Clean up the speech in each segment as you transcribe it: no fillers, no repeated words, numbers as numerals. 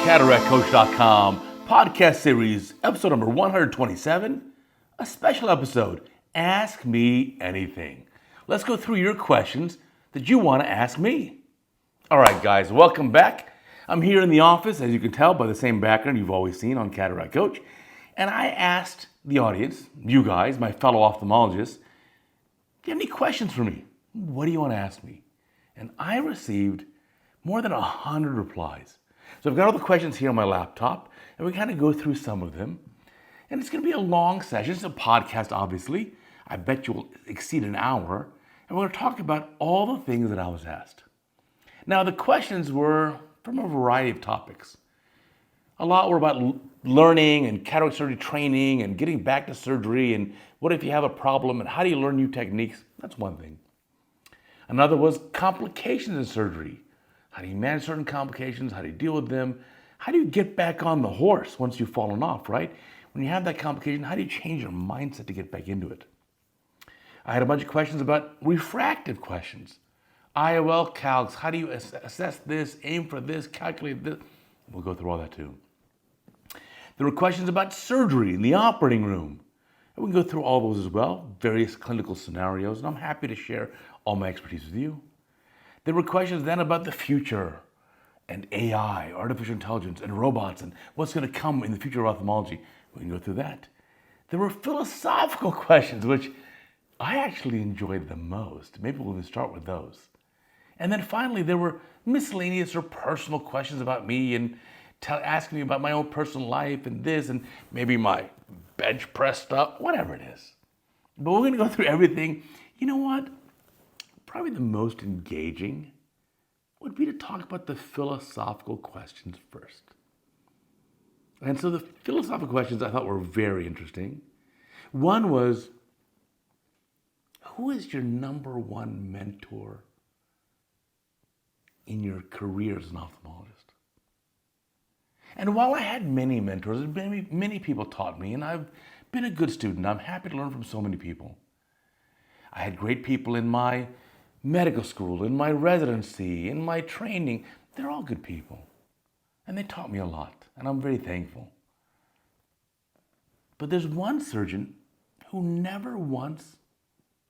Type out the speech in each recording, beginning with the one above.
CataractCoach.com, podcast series, episode number 127, a special episode, Ask Me Anything. Let's go through your questions that you want to ask me. All right, guys, welcome back. I'm here in the office, as you can tell by the same background you've always seen on Cataract Coach, and I asked the audience, you guys, my fellow ophthalmologists, do you have any questions for me? What do you want to ask me? And I received more than 100 replies. So I've got all the questions here on my laptop, and we kind of go through some of them. And it's going to be a long session. It's a podcast, obviously. I bet you will exceed an hour. And we're going to talk about all the things that I was asked. Now, the questions were from a variety of topics. A lot were about learning and cataract surgery training and getting back to surgery and what if you have a problem and how do you learn new techniques? That's one thing. Another was complications in surgery. How do you manage certain complications? How do you deal with them? How do you get back on the horse once you've fallen off, right? When you have that complication, how do you change your mindset to get back into it? I had a bunch of questions about refractive questions. IOL calcs, how do you assess this, aim for this, calculate this? We'll go through all that too. There were questions about surgery in the operating room. And we can go through all those as well, various clinical scenarios, and I'm happy to share all my expertise with you. There were questions then about the future and AI, artificial intelligence, and robots, and what's going to come in the future of ophthalmology. We can go through that. There were philosophical questions, which I actually enjoyed the most. Maybe we'll even start with those. And then finally, there were miscellaneous or personal questions about me and asking me about my own personal life and this and maybe my bench press stuff, whatever it is. But we're going to go through everything. You know what? Probably the most engaging would be to talk about the philosophical questions first. And so the philosophical questions I thought were very interesting. One was, who is your number one mentor in your career as an ophthalmologist? And while I had many mentors, many people taught me, and I've been a good student. I'm happy to learn from so many people. I had great people in my medical school, in my residency, in my training. They're all good people. And they taught me a lot, and I'm very thankful. But there's one surgeon who never once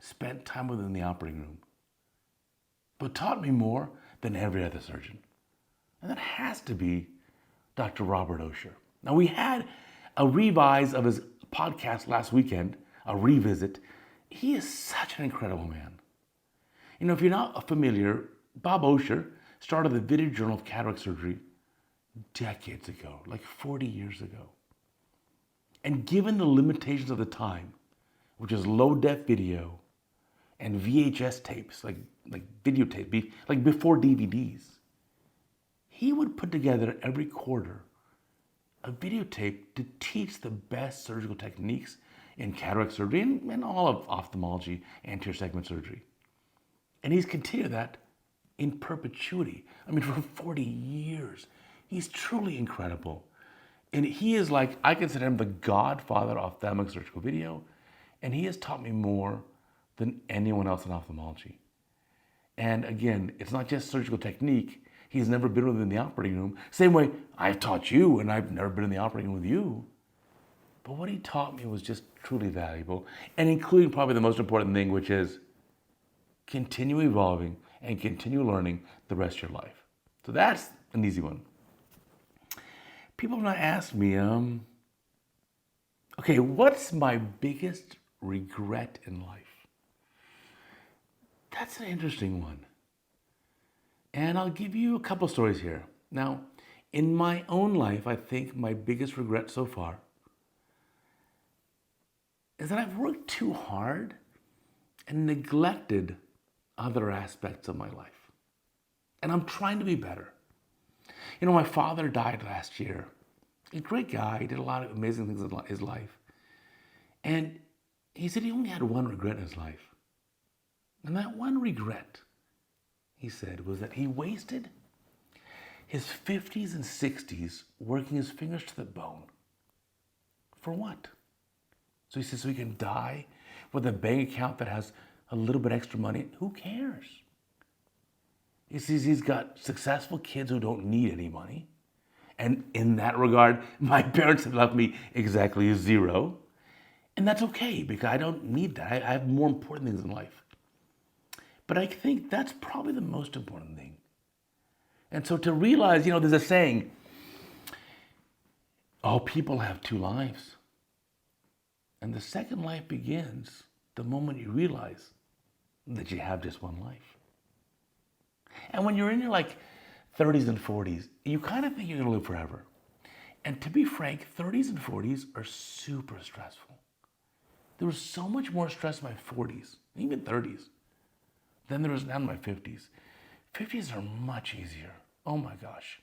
spent time within the operating room, but taught me more than every other surgeon. And that has to be Dr. Robert Osher. Now, we had a revise of his podcast last weekend, a revisit. He is such an incredible man. You know, if you're not familiar, Bob Osher started the Video Journal of Cataract Surgery decades ago, like 40 years ago. And given the limitations of the time, which is low-def video and VHS tapes, like videotape, like before DVDs, he would put together every quarter a videotape to teach the best surgical techniques in cataract surgery and all of ophthalmology, anterior segment surgery. And he's continued that in perpetuity. I mean, for 40 years. He's truly incredible. And he is like, I consider him the godfather of ophthalmic surgical video. And he has taught me more than anyone else in ophthalmology. And again, it's not just surgical technique. He's never been within the operating room. Same way I've taught you and I've never been in the operating room with you. But what he taught me was just truly valuable. And including probably the most important thing, which is continue evolving and continue learning the rest of your life. So that's an easy one. People have not asked me, okay, what's my biggest regret in life? That's an interesting one. And I'll give you a couple stories here. Now, in my own life, I think my biggest regret so far is that I've worked too hard and neglected other aspects of my life. And I'm trying to be better. You know, my father died last year. A great guy. He did a lot of amazing things in his life. And he said he only had one regret in his life. And that one regret, he said, was that he wasted his 50s and 60s working his fingers to the bone. For what? So he says, so he can die with a bank account that has a little bit extra money. Who cares? He sees he's got successful kids who don't need any money. And in that regard, my parents have left me exactly 0. And that's okay because I don't need that. I have more important things in life. But I think that's probably the most important thing. And so to realize, there's a saying, all people have 2 lives. And the second life begins the moment you realize that you have just 1 life. And when you're in your 30s and 40s, you kind of think you're going to live forever. And to be frank, 30s and 40s are super stressful. There was so much more stress in my 40s, even 30s, than there is now in my 50s. 50s are much easier. Oh my gosh.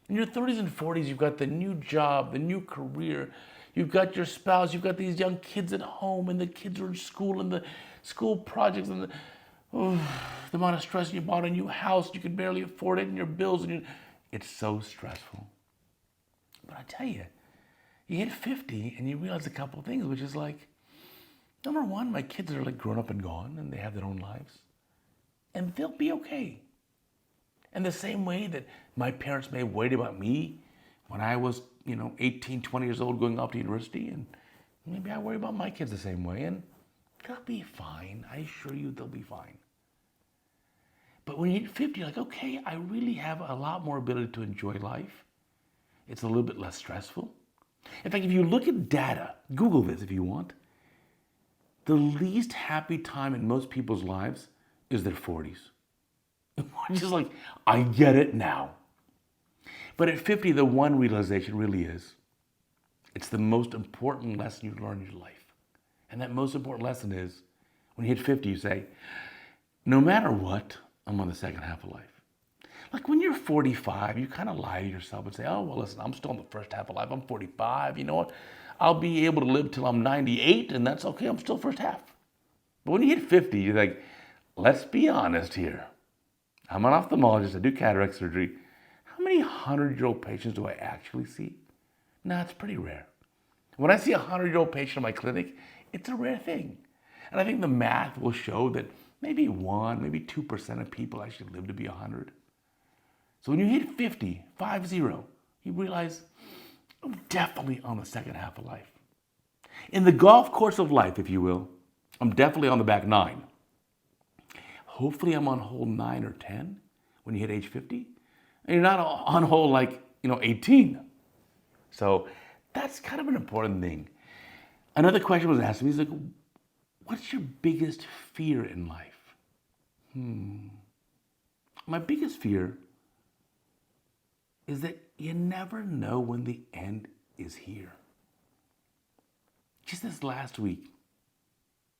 In your 30s and 40s, you've got the new job, the new career. You've got your spouse. You've got these young kids at home, and the kids are in school, and the school projects, and the amount of stress. You bought a new house. You can barely afford it, and your bills. It's so stressful. But I tell you, you hit 50, and you realize a couple of things, which is number one, my kids are grown up and gone, and they have their own lives. And they'll be okay. And the same way that my parents may have worried about me when I was, 18, 20 years old going off to university, and maybe I worry about my kids the same way, and they'll be fine. I assure you they'll be fine. But when you hit 50, you're okay, I really have a lot more ability to enjoy life. It's a little bit less stressful. In fact, if you look at data, Google this if you want, the least happy time in most people's lives is their 40s. Just I get it now. But at 50, the one realization really is, it's the most important lesson you learn in your life. And that most important lesson is, when you hit 50, you say, no matter what, I'm on the second half of life. When you're 45, you kind of lie to yourself and say, oh, well, listen, I'm still in the first half of life. I'm 45. You know what? I'll be able to live till I'm 98, and that's okay. I'm still first half. But when you hit 50, you're let's be honest here. I'm an ophthalmologist. I do cataract surgery. How many 100-year-old patients do I actually see? No, it's pretty rare. When I see a 100-year-old patient in my clinic, it's a rare thing. And I think the math will show that maybe 1, maybe 2% of people actually live to be 100. So when you hit 50, 50, you realize I'm definitely on the second half of life. In the golf course of life, if you will, I'm definitely on the back 9. Hopefully I'm on hole 9 or 10 when you hit age 50. And you're not on hole 18. So that's kind of an important thing. Another question was asked me, what's your biggest fear in life? My biggest fear is that you never know when the end is here. Just this last week,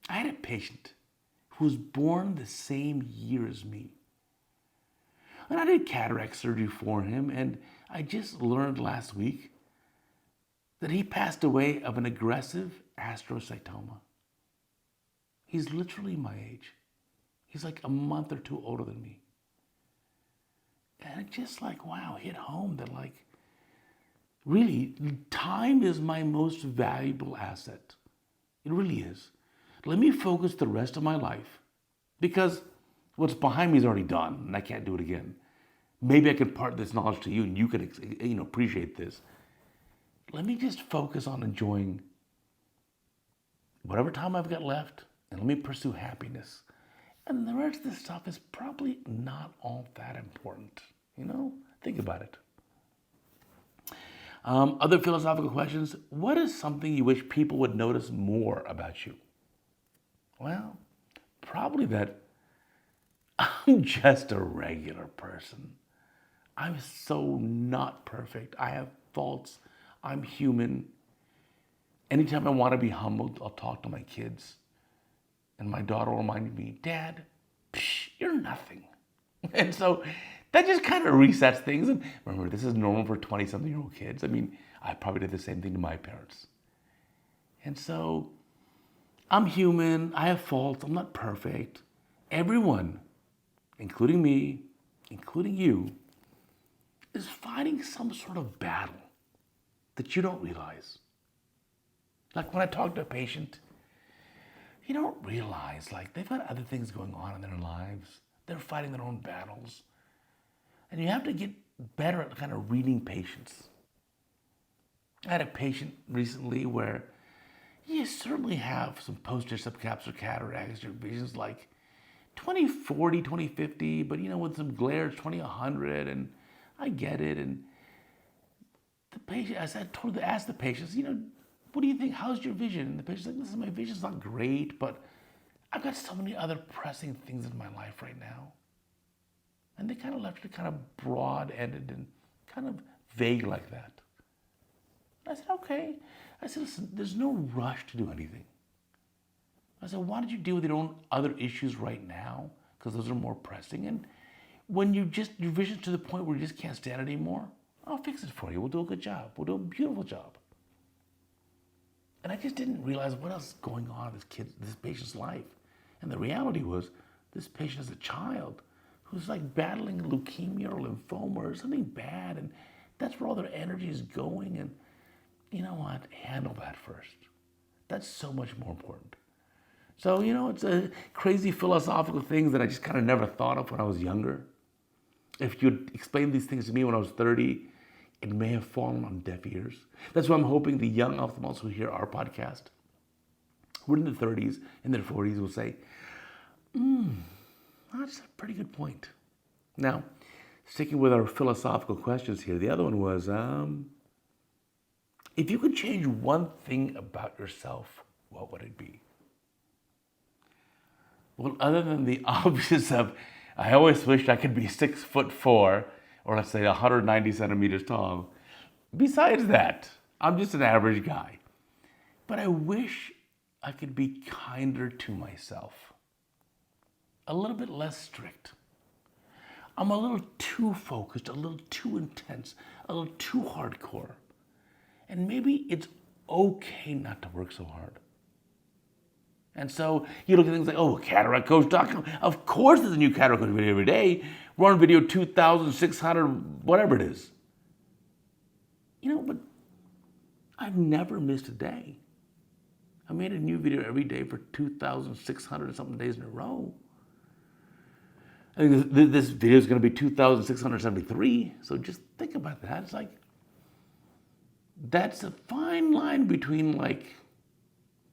I had a patient who was born the same year as me. And I did cataract surgery for him, and I just learned last week that he passed away of an aggressive astrocytoma. He's literally my age. He's a month or 2 older than me. And it just wow, hit home that really, time is my most valuable asset. It really is. Let me focus the rest of my life, because what's behind me is already done and I can't do it again. Maybe I can impart this knowledge to you and you can appreciate this. Let me just focus on enjoying whatever time I've got left, and let me pursue happiness. And the rest of this stuff is probably not all that important. Think about it. Other philosophical questions. What is something you wish people would notice more about you? Well, probably that I'm just a regular person. I'm so not perfect. I have faults. I'm human. Anytime I want to be humbled, I'll talk to my kids. And my daughter will remind me, Dad, you're nothing. And so that just kind of resets things. And remember, this is normal for 20-something-year-old kids. I probably did the same thing to my parents. And so I'm human. I have faults. I'm not perfect. Everyone, including me, including you, is fighting some sort of battle that you don't realize. When I talk to a patient, you don't realize they've got other things going on in their lives. They're fighting their own battles. And you have to get better at kind of reading patients. I had a patient recently where you certainly have some posterior subcapsular cataracts. Your vision's like 20/40, 20/50, but with some glare, it's 20/100, and I get it. And the patient, as I asked the patients, what do you think? How's your vision? And the patient's like, listen, my vision's not great, but I've got so many other pressing things in my life right now. And they kind of left it kind of broad-ended and kind of vague like that. I said, okay. I said, listen, there's no rush to do anything. I said, why don't you deal with your own other issues right now? Because those are more pressing. And when your vision's to the point where you just can't stand it anymore, I'll fix it for you. We'll do a good job. We'll do a beautiful job. And I just didn't realize what else is going on in this patient's life. And the reality was, this patient is a child who's like battling leukemia or lymphoma or something bad. And that's where all their energy is going. And you know what? Handle that first. That's so much more important. So, it's a crazy philosophical thing that I just kind of never thought of when I was younger. If you'd explained these things to me when I was 30, it may have fallen on deaf ears. That's why I'm hoping the young ophthalmologists who hear our podcast, who are in their 30s, in their 40s, will say, that's a pretty good point. Now, sticking with our philosophical questions here, the other one was, if you could change one thing about yourself, what would it be? Well, other than the obvious of, I always wished I could be 6'4", or let's say 190 centimeters tall. Besides that, I'm just an average guy. But I wish I could be kinder to myself. A little bit less strict. I'm a little too focused, a little too intense, a little too hardcore. And maybe it's okay not to work so hard. And so you look at things like, CataractCoach.com. Of course there's a new Cataract Coach video every day. We're on video 2,600, whatever it is. But I've never missed a day. I made a new video every day for 2,600 and something days in a row. I think this video is going to be 2,673. So just think about that. It's like, that's a fine line between like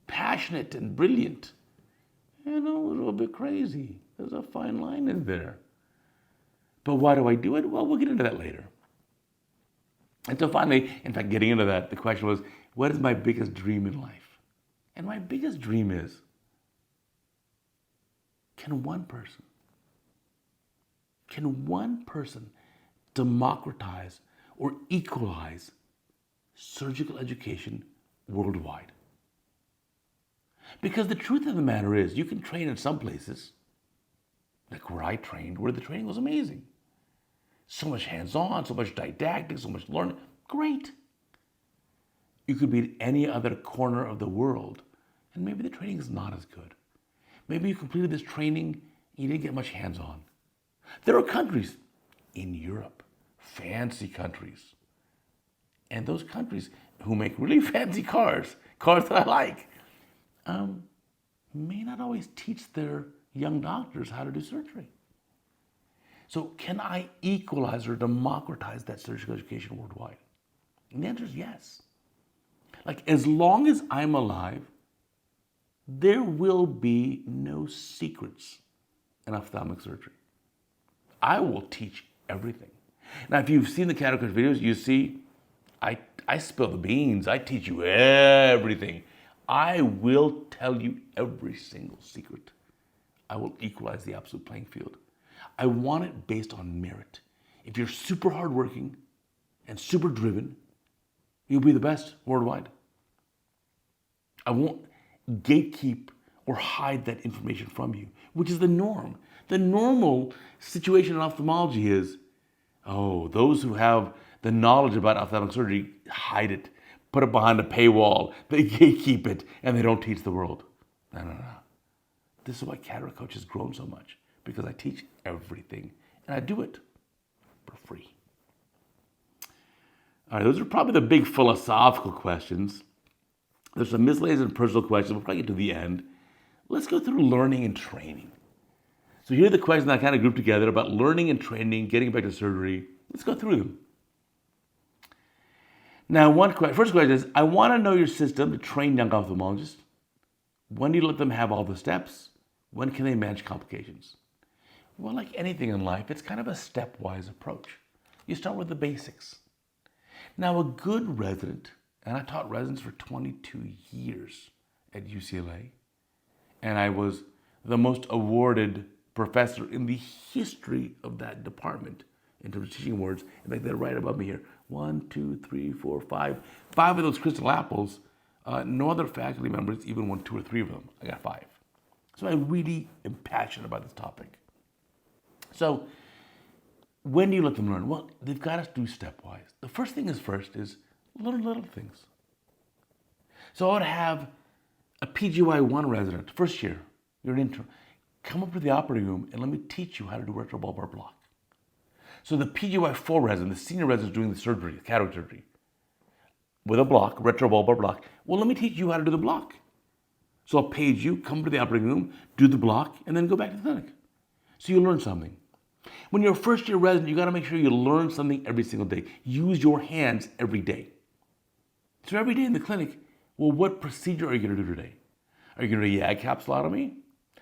passionate and brilliant. A little bit crazy. There's a fine line in there. But why do I do it? Well, we'll get into that later. And so finally, in fact, getting into that, the question was, what is my biggest dream in life? And my biggest dream is, can one person democratize or equalize surgical education worldwide? Because the truth of the matter is, you can train in some places, like where I trained, where the training was amazing. So much hands-on, so much didactic, so much learning. Great. You could be at any other corner of the world, and maybe the training is not as good. Maybe you completed this training, and you didn't get much hands-on. There are countries in Europe, fancy countries, and those countries who make really fancy cars that I like, may not always teach their young doctors how to do surgery. So can I equalize or democratize that surgical education worldwide? And the answer is yes. Like, as long as I'm alive, there will be no secrets in ophthalmic surgery. I will teach everything. Now, if you've seen the CataractCoach videos, you see I spill the beans. I teach you everything. I will tell you every single secret. I will equalize the absolute playing field. I want it based on merit. If you're super hardworking and super driven, you'll be the best worldwide. I won't gatekeep or hide that information from you, which is the norm. The normal situation in ophthalmology is, those who have the knowledge about ophthalmic surgery hide it, put it behind a paywall, they gatekeep it, and they don't teach the world. No. This is why CataractCoach has grown so much, because I teach everything, and I do it for free. All right, those are probably the big philosophical questions. There's some miscellaneous and personal questions. We'll probably get to the end. Let's go through learning and training. So here are the questions I kind of grouped together about learning and training, getting back to surgery. Let's go through them. Now, first question is, I want to know your system to train young ophthalmologists. When do you let them have all the steps? When can they manage complications? Well, like anything in life, it's kind of a stepwise approach. You start with the basics. Now, a good resident, and I taught residents for 22 years at UCLA, and I was the most awarded professor in the history of that department in terms of teaching awards. In fact, they're right above me here. 1, 2, 3, 4, 5. 5 of those crystal apples. No other faculty members even won 2 or 3 of them. I got 5. So I really am passionate about this topic. So when do you let them learn? Well, they've got to do stepwise. The first thing is learn little things. So I would have a PGY1 resident, first year, you're an intern, come up to the operating room and let me teach you how to do retrobulbar block. So the PGY4 resident, the senior resident doing the surgery, the cataract surgery, with a block, retrobulbar block, well, let me teach you how to do the block. So I'll page you, come to the operating room, do the block, and then go back to the clinic. So you learn something. When you're a first year resident, you got to make sure you learn something every single day. Use your hands every day. So every day in the clinic, well, what procedure are you going to do today? Are you going to do a YAG capsulotomy?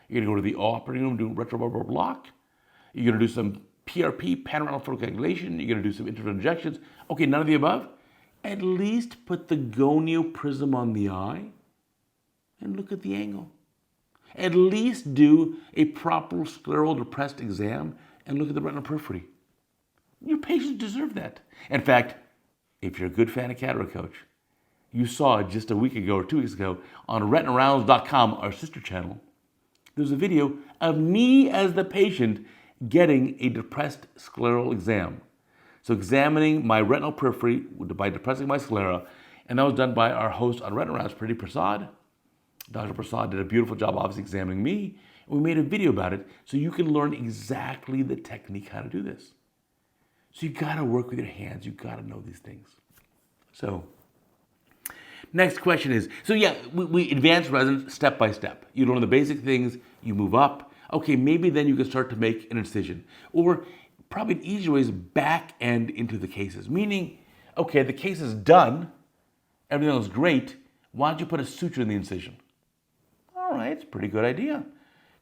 You're going to go to the operating room, do retrobulbar block? You're going to do some PRP, panoramic photocoagulation? You're going to do some intravitreal injections? Okay, none of the above? At least put the gonio prism on the eye and look at the angle. At least do a proper scleral depressed exam and look at the retinal periphery. Your patients deserve that. In fact, if you're a good fan of CataractCoach, you saw just a week ago or 2 weeks ago on retinarounds.com, our sister channel, there's a video of me as the patient getting a depressed scleral exam. So examining my retinal periphery by depressing my sclera, and that was done by our host on Retina Rounds, Priti Prasad. Dr. Prasad did a beautiful job obviously examining me, and we made a video about it so you can learn exactly the technique how to do this. So you gotta work with your hands, you gotta know these things. So, next question is, we advance residents step by step. You learn the basic things, you move up. Okay, maybe then you can start to make an incision. Or probably an easier way is back end into the cases. Meaning, okay, the case is done, everything looks great, why don't you put a suture in the incision? All right, it's a pretty good idea.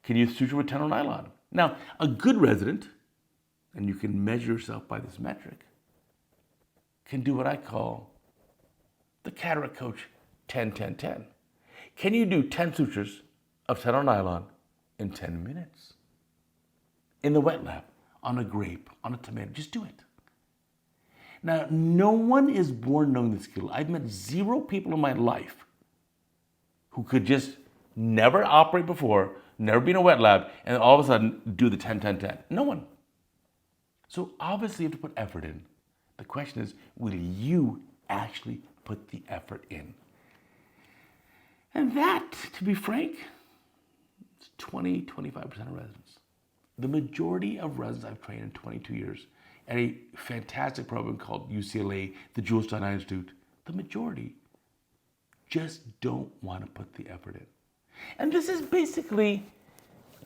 Can you suture with tenosynovial nylon? Now, a good resident, and you can measure yourself by this metric, can do what I call the CataractCoach 10-10-10. Can you do 10 sutures of tenosynovial nylon in 10 minutes? In the wet lab, on a grape, on a tomato, just do it. Now, no one is born knowing this skill. I've met 0 people in my life who could just never operate before, never be in a wet lab, and all of a sudden do the 10-10-10. No one. So obviously you have to put effort in. The question is, will you actually put the effort in? And that, to be frank, it's 20-25% of residents. The majority of residents I've trained in 22 years at a fantastic program called UCLA, the Jules Stein Eye Institute, the majority just don't want to put the effort in. And this is basically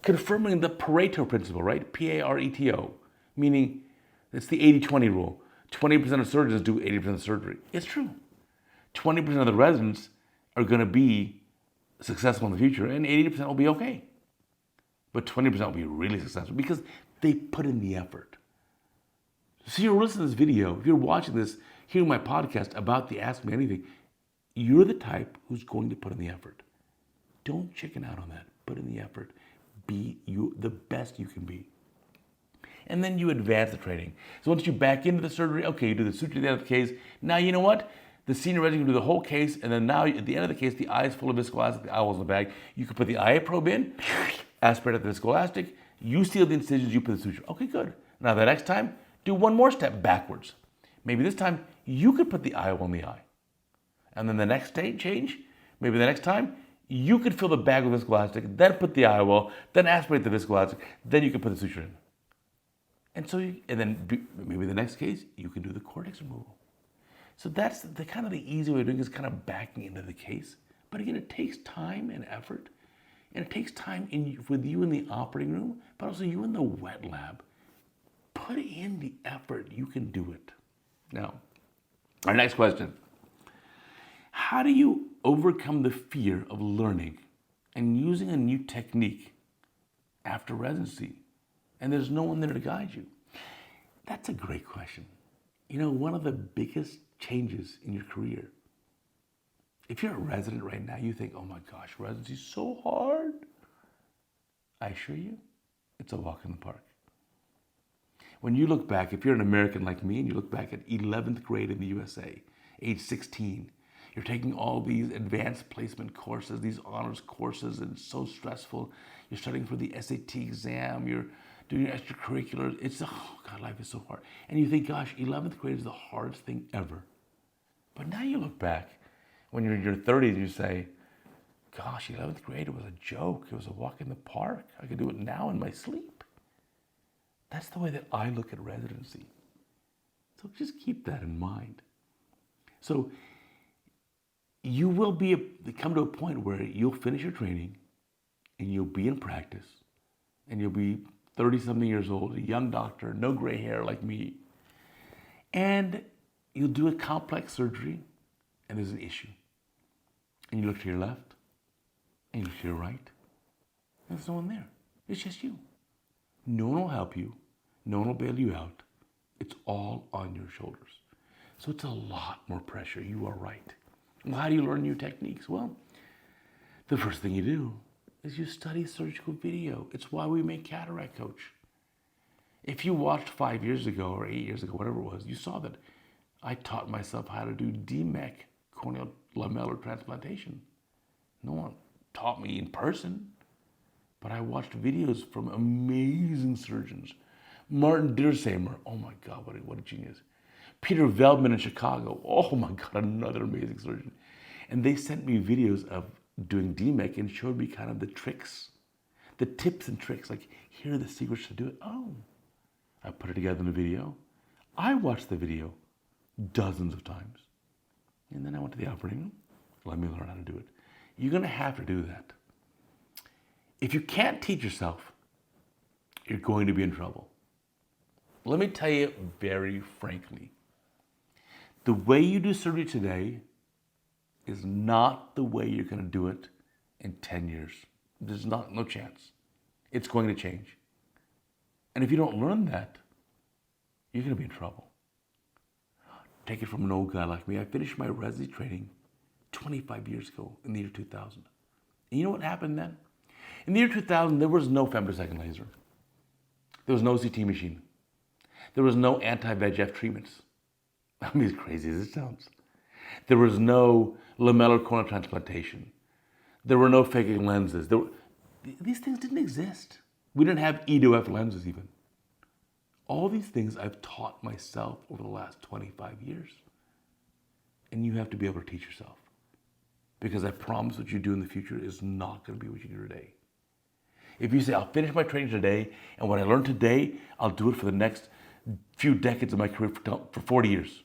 confirming the Pareto principle, right? P-A-R-E-T-O, meaning it's the 80-20 rule. 20% of surgeons do 80% of the surgery. It's true. 20% of the residents are going to be successful in the future, and 80% will be okay. But 20% will be really successful because they put in the effort. So you're listening to this video, if you're watching this, hearing my podcast about the Ask Me Anything, you're the type who's going to put in the effort. Don't chicken out on that. Put in the effort. Be you the best you can be. And then you advance the training. So once you back into the surgery, okay, you do the suture at the end of the case. Now you know what? The senior resident can do the whole case, and then now at the end of the case, the eye is full of viscoelastic, the eyeballs in the bag. You can put the IA probe in, aspirate out the viscoelastic, you seal the incisions, you put the suture. Okay, good. Now the next time, do one more step backwards. Maybe this time, you could put the IOL in the eye. And then the next change, maybe the next time, you could fill the bag with viscoelastic, then put the IOL, then aspirate the viscoelastic, then you can put the suture in. And so, maybe the next case, you can do the cortex removal. So that's the kind of the easy way of doing it, is kind of backing into the case. But again, it takes time and effort, and it takes time with you in the operating room, but also you in the wet lab. put in the effort, you can do it. Now, our next question. How do you overcome the fear of learning and using a new technique after residency and there's no one there to guide you? That's a great question. One of the biggest changes in your career, if you're a resident right now, you think, oh my gosh, residency is so hard. I assure you, it's a walk in the park. When you look back, if you're an American like me and you look back at 11th grade in the USA, age 16, you're taking all these advanced placement courses, these honors courses, and it's so stressful. You're studying for the SAT exam, you're doing your extracurriculars. Life is so hard. And you think, gosh, 11th grade is the hardest thing ever. But now you look back, when you're in your 30s, you say, gosh, 11th grade, it was a joke. It was a walk in the park. I could do it now in my sleep. That's the way that I look at residency. So just keep that in mind. So you will come to a point where you'll finish your training and you'll be in practice and you'll be 30-something years old, a young doctor, no gray hair like me. And you'll do a complex surgery and there's an issue. And you look to your left and you look to your right. There's no one there. It's just you. No one will help you. No one will bail you out. It's all on your shoulders. So it's a lot more pressure. You are right. Well, how do you learn new techniques? Well, the first thing you do is you study surgical video. It's why we make CataractCoach. If you watched 5 years ago or 8 years ago, whatever it was, you saw that I taught myself how to do DMEC, corneal lamellar transplantation. No one taught me in person, but I watched videos from amazing surgeons. Martin Dirsamer, oh my God, what a genius. Peter Veldman in Chicago, oh my God, another amazing surgeon. And they sent me videos of doing DMEC and showed me kind of the tricks, the tips and tricks, like here are the secrets to do it. Oh, I put it together in a video. I watched the video dozens of times. And then I went to the operating room. Let me learn how to do it. You're gonna have to do that. If you can't teach yourself, you're going to be in trouble. Let me tell you very frankly, the way you do surgery today is not the way you're going to do it in 10 years. There's no chance. It's going to change. And if you don't learn that, you're going to be in trouble. Take it from an old guy like me. I finished my residency training 25 years ago in the year 2000. And you know what happened then? In the year 2000, there was no femtosecond laser. There was no CT machine. There was no anti-VEGF treatments. I mean, as crazy as it sounds. There was no lamellar corneal transplantation. There were no phakic lenses. These things didn't exist. We didn't have E2F lenses even. All these things I've taught myself over the last 25 years. And you have to be able to teach yourself. Because I promise what you do in the future is not going to be what you do today. If you say, I'll finish my training today, and what I learned today, I'll do it for the next few decades of my career for 40 years.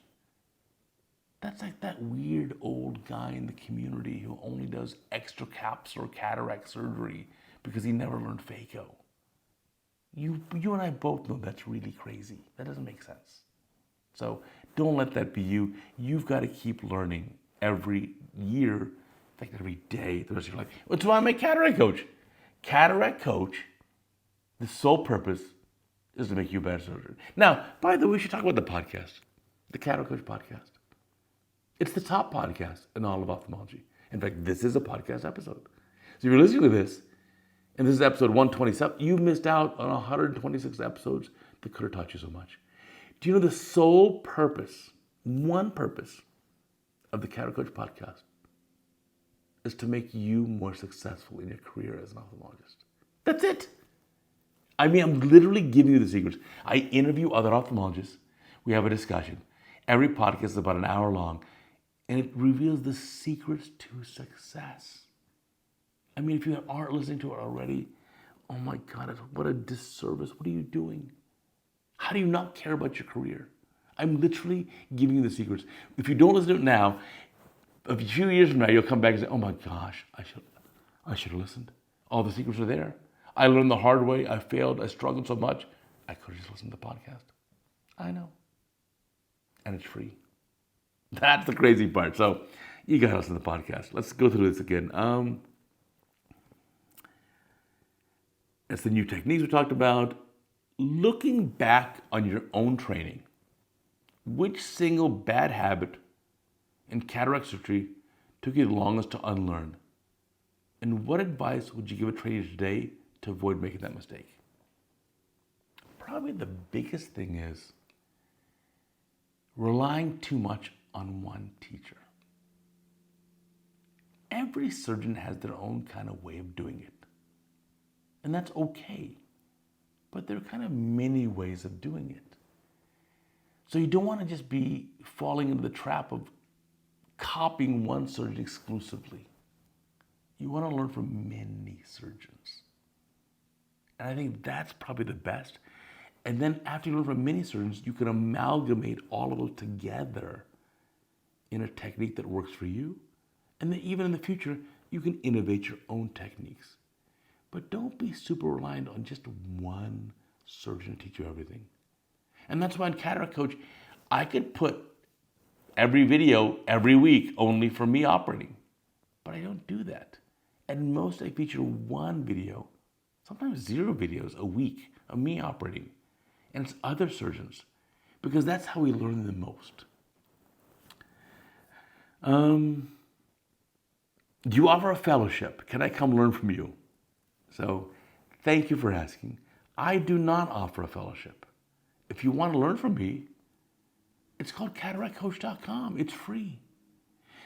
That's like that weird old guy in the community who only does extracapsular cataract surgery because he never learned phaco. You and I both know that's really crazy. That doesn't make sense. So don't let that be you. You've got to keep learning every year, in fact, every day, the rest of your life. That's why I make CataractCoach. CataractCoach, the sole purpose is to make you a better surgeon. Now, by the way, we should talk about the podcast, the CataractCoach podcast. It's the top podcast in all of ophthalmology. In fact, this is a podcast episode. So if you're listening to this, and this is episode 127, you missed out on 126 episodes that could have taught you so much. Do you know the sole purpose, one purpose of the CataractCoach podcast is to make you more successful in your career as an ophthalmologist? That's it. I mean, I'm literally giving you the secrets. I interview other ophthalmologists. We have a discussion. Every podcast is about an hour long, and it reveals the secrets to success. I mean, if you aren't listening to it already, oh my God, what a disservice. What are you doing? How do you not care about your career? I'm literally giving you the secrets. If you don't listen to it now, a few years from now, you'll come back and say, oh my gosh, I should have listened. All the secrets are there. I learned the hard way. I failed. I struggled so much. I could have just listened to the podcast. I know. And it's free. That's the crazy part. So you got us in the podcast. Let's go through this again. It's the new techniques we talked about. Looking back on your own training, which single bad habit in cataract surgery took you the longest to unlearn? And what advice would you give a trainer today to avoid making that mistake? Probably the biggest thing is relying too much on one teacher. Every surgeon has their own kind of way of doing it. And that's okay. But there are kind of many ways of doing it. So you don't want to just be falling into the trap of copying one surgeon exclusively. You want to learn from many surgeons. And I think that's probably the best. And then after you learn from many surgeons, you can amalgamate all of those together in a technique that works for you. And then even in the future, you can innovate your own techniques. But don't be super reliant on just one surgeon to teach you everything. And that's why in Cataract Coach, I could put every video every week only for me operating. But I don't do that. At most, I feature one video, sometimes 0 videos a week of me operating. And it's other surgeons, because that's how we learn the most. Do you offer a fellowship? Can I come learn from you? So thank you for asking. I do not offer a fellowship. If you want to learn from me, it's called CataractCoach.com. It's free.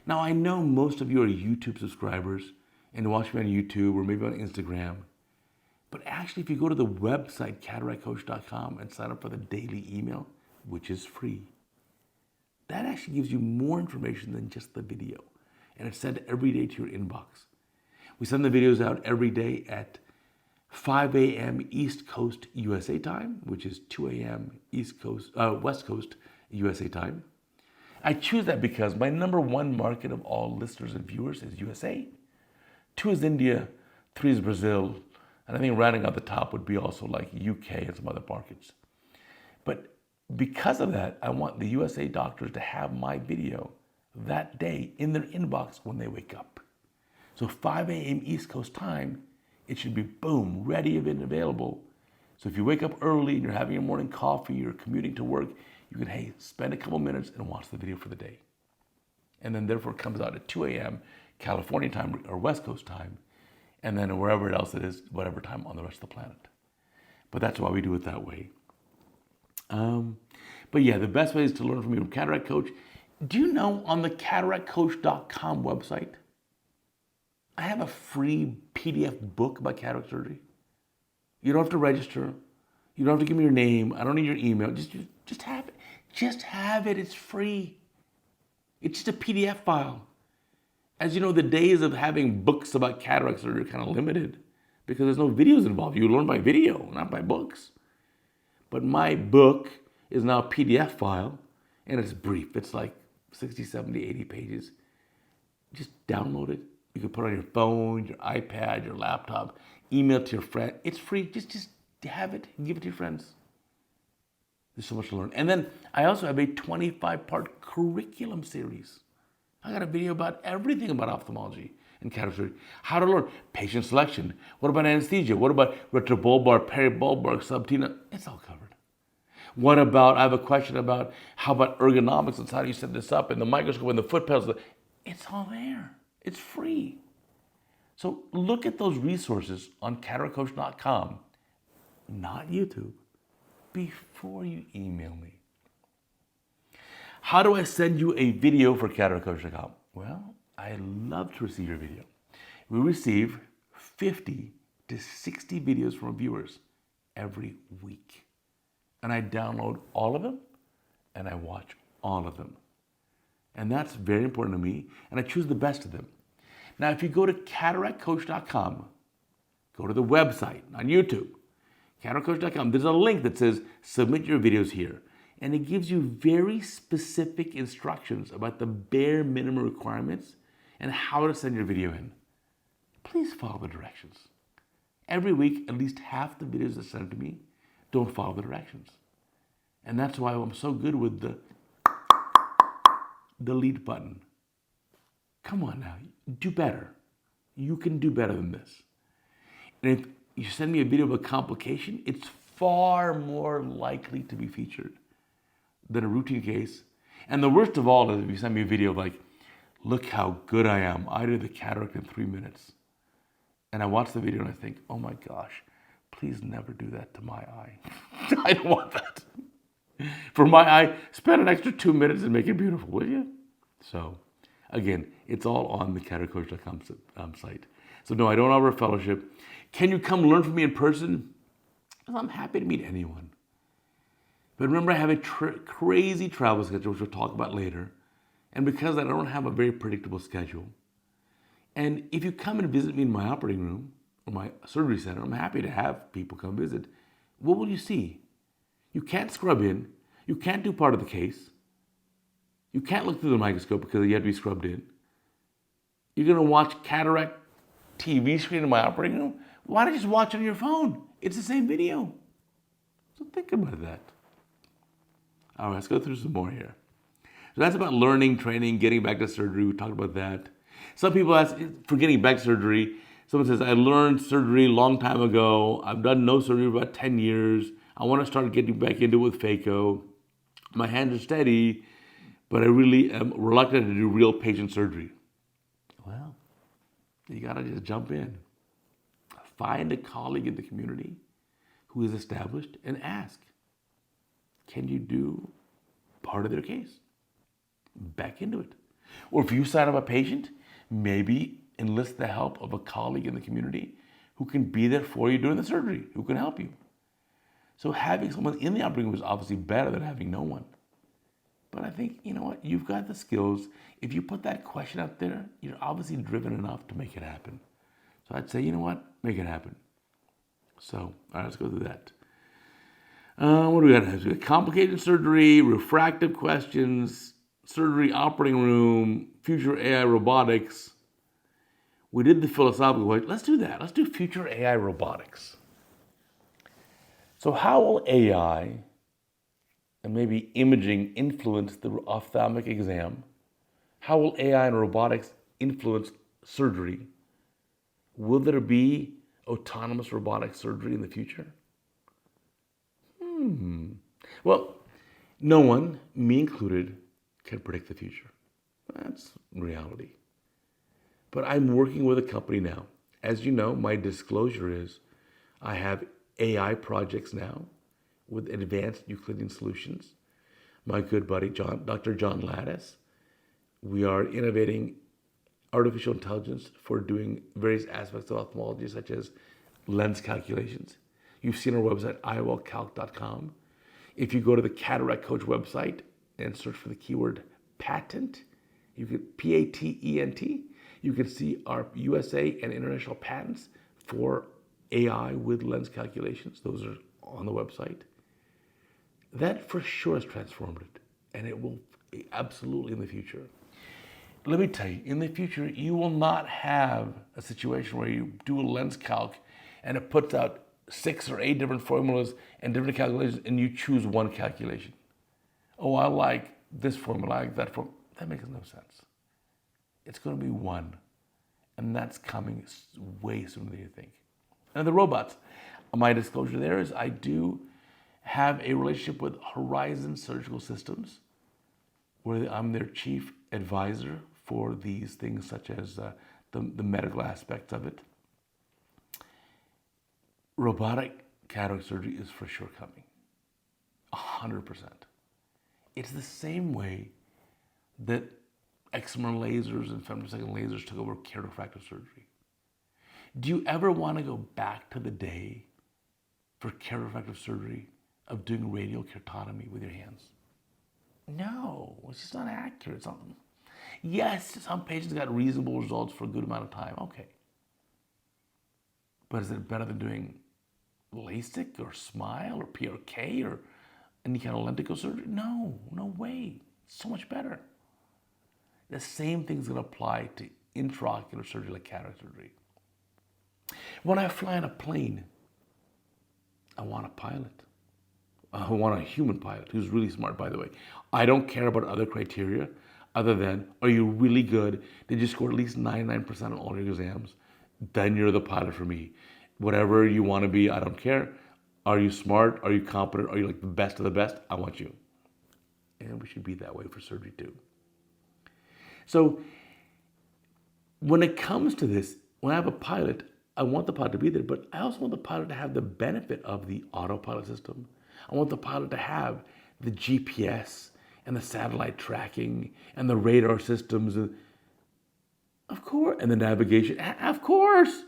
Now, I know most of you are YouTube subscribers and watch me on YouTube or maybe on Instagram. But actually, if you go to the website, CataractCoach.com, and sign up for the daily email, which is free, that actually gives you more information than just the video. And it's sent every day to your inbox. We send the videos out every day at 5 a.m. East Coast USA time, which is 2 a.m. West Coast USA time. I choose that because my number 1 market of all listeners and viewers is USA. 2 is India, 3 is Brazil, and I think rounding out the top would be also like UK and some other markets. But because of that, I want the USA doctors to have my video that day in their inbox when they wake up. So 5 a.m. East Coast time, it should be boom, ready and available. So if you wake up early and you're having your morning coffee or commuting to work, you can, spend a couple minutes and watch the video for the day. And then therefore it comes out at 2 a.m. California time or West Coast time, and then wherever else it is, whatever time on the rest of the planet. But that's why we do it that way. But yeah, the best way is to learn from your Cataract Coach. Do you know on the CataractCoach.com website, I have a free PDF book about cataract surgery. You don't have to register. You don't have to give me your name. I don't need your email. Just have it. Just have it. It's free. It's just a PDF file. As you know, the days of having books about cataract surgery are kind of limited because there's no videos involved. You learn by video, not by books. But my book is now a PDF file, and it's brief. It's like 60, 70, 80 pages. Just download it. You can put it on your phone, your iPad, your laptop, email it to your friend. It's free. Just have it and give it to your friends. There's so much to learn. And then I also have a 25-part curriculum series. I got a video about everything about ophthalmology and cataract surgery. How to learn patient selection. What about anesthesia? What about retrobulbar, peribulbar, subtina? It's all covered. What about, I have a question about how about ergonomics and how do you set this up and the microscope and the foot pedals. It's all there. It's free. So look at those resources on CataractCoach.com, not YouTube, before you email me. How do I send you a video for CataractCoach.com? Well, I love to receive your video. We receive 50 to 60 videos from viewers every week. And I download all of them and I watch all of them. And that's very important to me. And I choose the best of them. Now, if you go to CataractCoach.com, go to the website on YouTube, CataractCoach.com, there's a link that says submit your videos here. And it gives you very specific instructions about the bare minimum requirements and how to send your video in. Please follow the directions. Every week, at least half the videos that sent to me don't follow the directions. And that's why I'm so good with the delete button. Come on now, do better. You can do better than this. And if you send me a video of a complication, it's far more likely to be featured than a routine case. And the worst of all is if you send me a video of like, look how good I am. I did the cataract in 3 minutes. And I watch the video and I think, oh my gosh, please never do that to my eye. I don't want that. For my eye, spend an extra 2 minutes and make it beautiful, will you? So, again, it's all on the CataractCoach.com site. So no, I don't offer a fellowship. Can you come learn from me in person? I'm happy to meet anyone. But remember, I have a crazy travel schedule, which we'll talk about later. And because I don't have a very predictable schedule. And if you come and visit me in my operating room or my surgery center, I'm happy to have people come visit. What will you see? You can't scrub in. You can't do part of the case. You can't look through the microscope because you have to be scrubbed in. You're going to watch cataract TV screen in my operating room? Why don't you just watch it on your phone? It's the same video. So think about that. All right, let's go through some more here. So that's about learning, training, getting back to surgery. We talked about that. Some people ask for getting back to surgery. Someone says, I learned surgery a long time ago. I've done no surgery for about 10 years. I want to start getting back into it with phaco. My hands are steady, but I really am reluctant to do real patient surgery. Well, you got to just jump in. Find a colleague in the community who is established and ask, can you do part of their case? Back into it. Or if you sign up a patient, maybe enlist the help of a colleague in the community who can be there for you during the surgery, who can help you. So having someone in the operating room is obviously better than having no one. But I think, you know what, you've got the skills. If you put that question out there, you're obviously driven enough to make it happen. So I'd say, you know what, make it happen. So, all right, let's go through that. What do we got? We got complicated surgery, refractive questions, surgery operating room, future AI robotics. We did the philosophical question. Let's do that. Let's do future AI robotics. So how will AI and maybe imaging influence the ophthalmic exam? How will AI and robotics influence surgery? Will there be autonomous robotic surgery in the future? Well, no one, me included, can predict the future. That's reality. But I'm working with a company now. As you know, my disclosure is I have AI projects now with advanced Euclidean solutions. My good buddy, Dr. John Lattis, we are innovating artificial intelligence for doing various aspects of ophthalmology, such as lens calculations. You've seen our website, iowlcalc.com. If you go to the CataractCoach website and search for the keyword patent, you can PATENT, you can see our USA and international patents for AI with lens calculations. Those are on the website. That for sure has transformed it, and it will absolutely in the future. Let me tell you, in the future, you will not have a situation where you do a lens calc and it puts out 6 or 8 different formulas and different calculations, and you choose one calculation. Oh, I like this formula, I like that formula. That makes no sense. It's going to be one, and that's coming way sooner than you think. And the robots, my disclosure there is I do have a relationship with Horizon Surgical Systems, where I'm their chief advisor for these things such as the medical aspects of it. Robotic cataract surgery is for sure coming, 100%. It's the same way that excimer lasers and femtosecond lasers took over refractive surgery. Do you ever want to go back to the day for refractive surgery of doing radial keratotomy with your hands? No, it's just not accurate. It's not, yes, some patients got reasonable results for a good amount of time. Okay. But is it better than doing LASIK or SMILE or PRK or any kind of lenticle surgery? No, no way. It's so much better. The same thing's going to apply to intraocular surgery like cataract surgery. When I fly in a plane, I want a pilot. I want a human pilot who's really smart, by the way. I don't care about other criteria other than, are you really good? Did you score at least 99% on all your exams? Then you're the pilot for me. Whatever you want to be, I don't care. Are you smart? Are you competent? Are you like the best of the best? I want you. And we should be that way for surgery too. So when it comes to this, when I have a pilot, I want the pilot to be there, but I also want the pilot to have the benefit of the autopilot system. I want the pilot to have the GPS and the satellite tracking and the radar systems, of course, and the navigation, of course.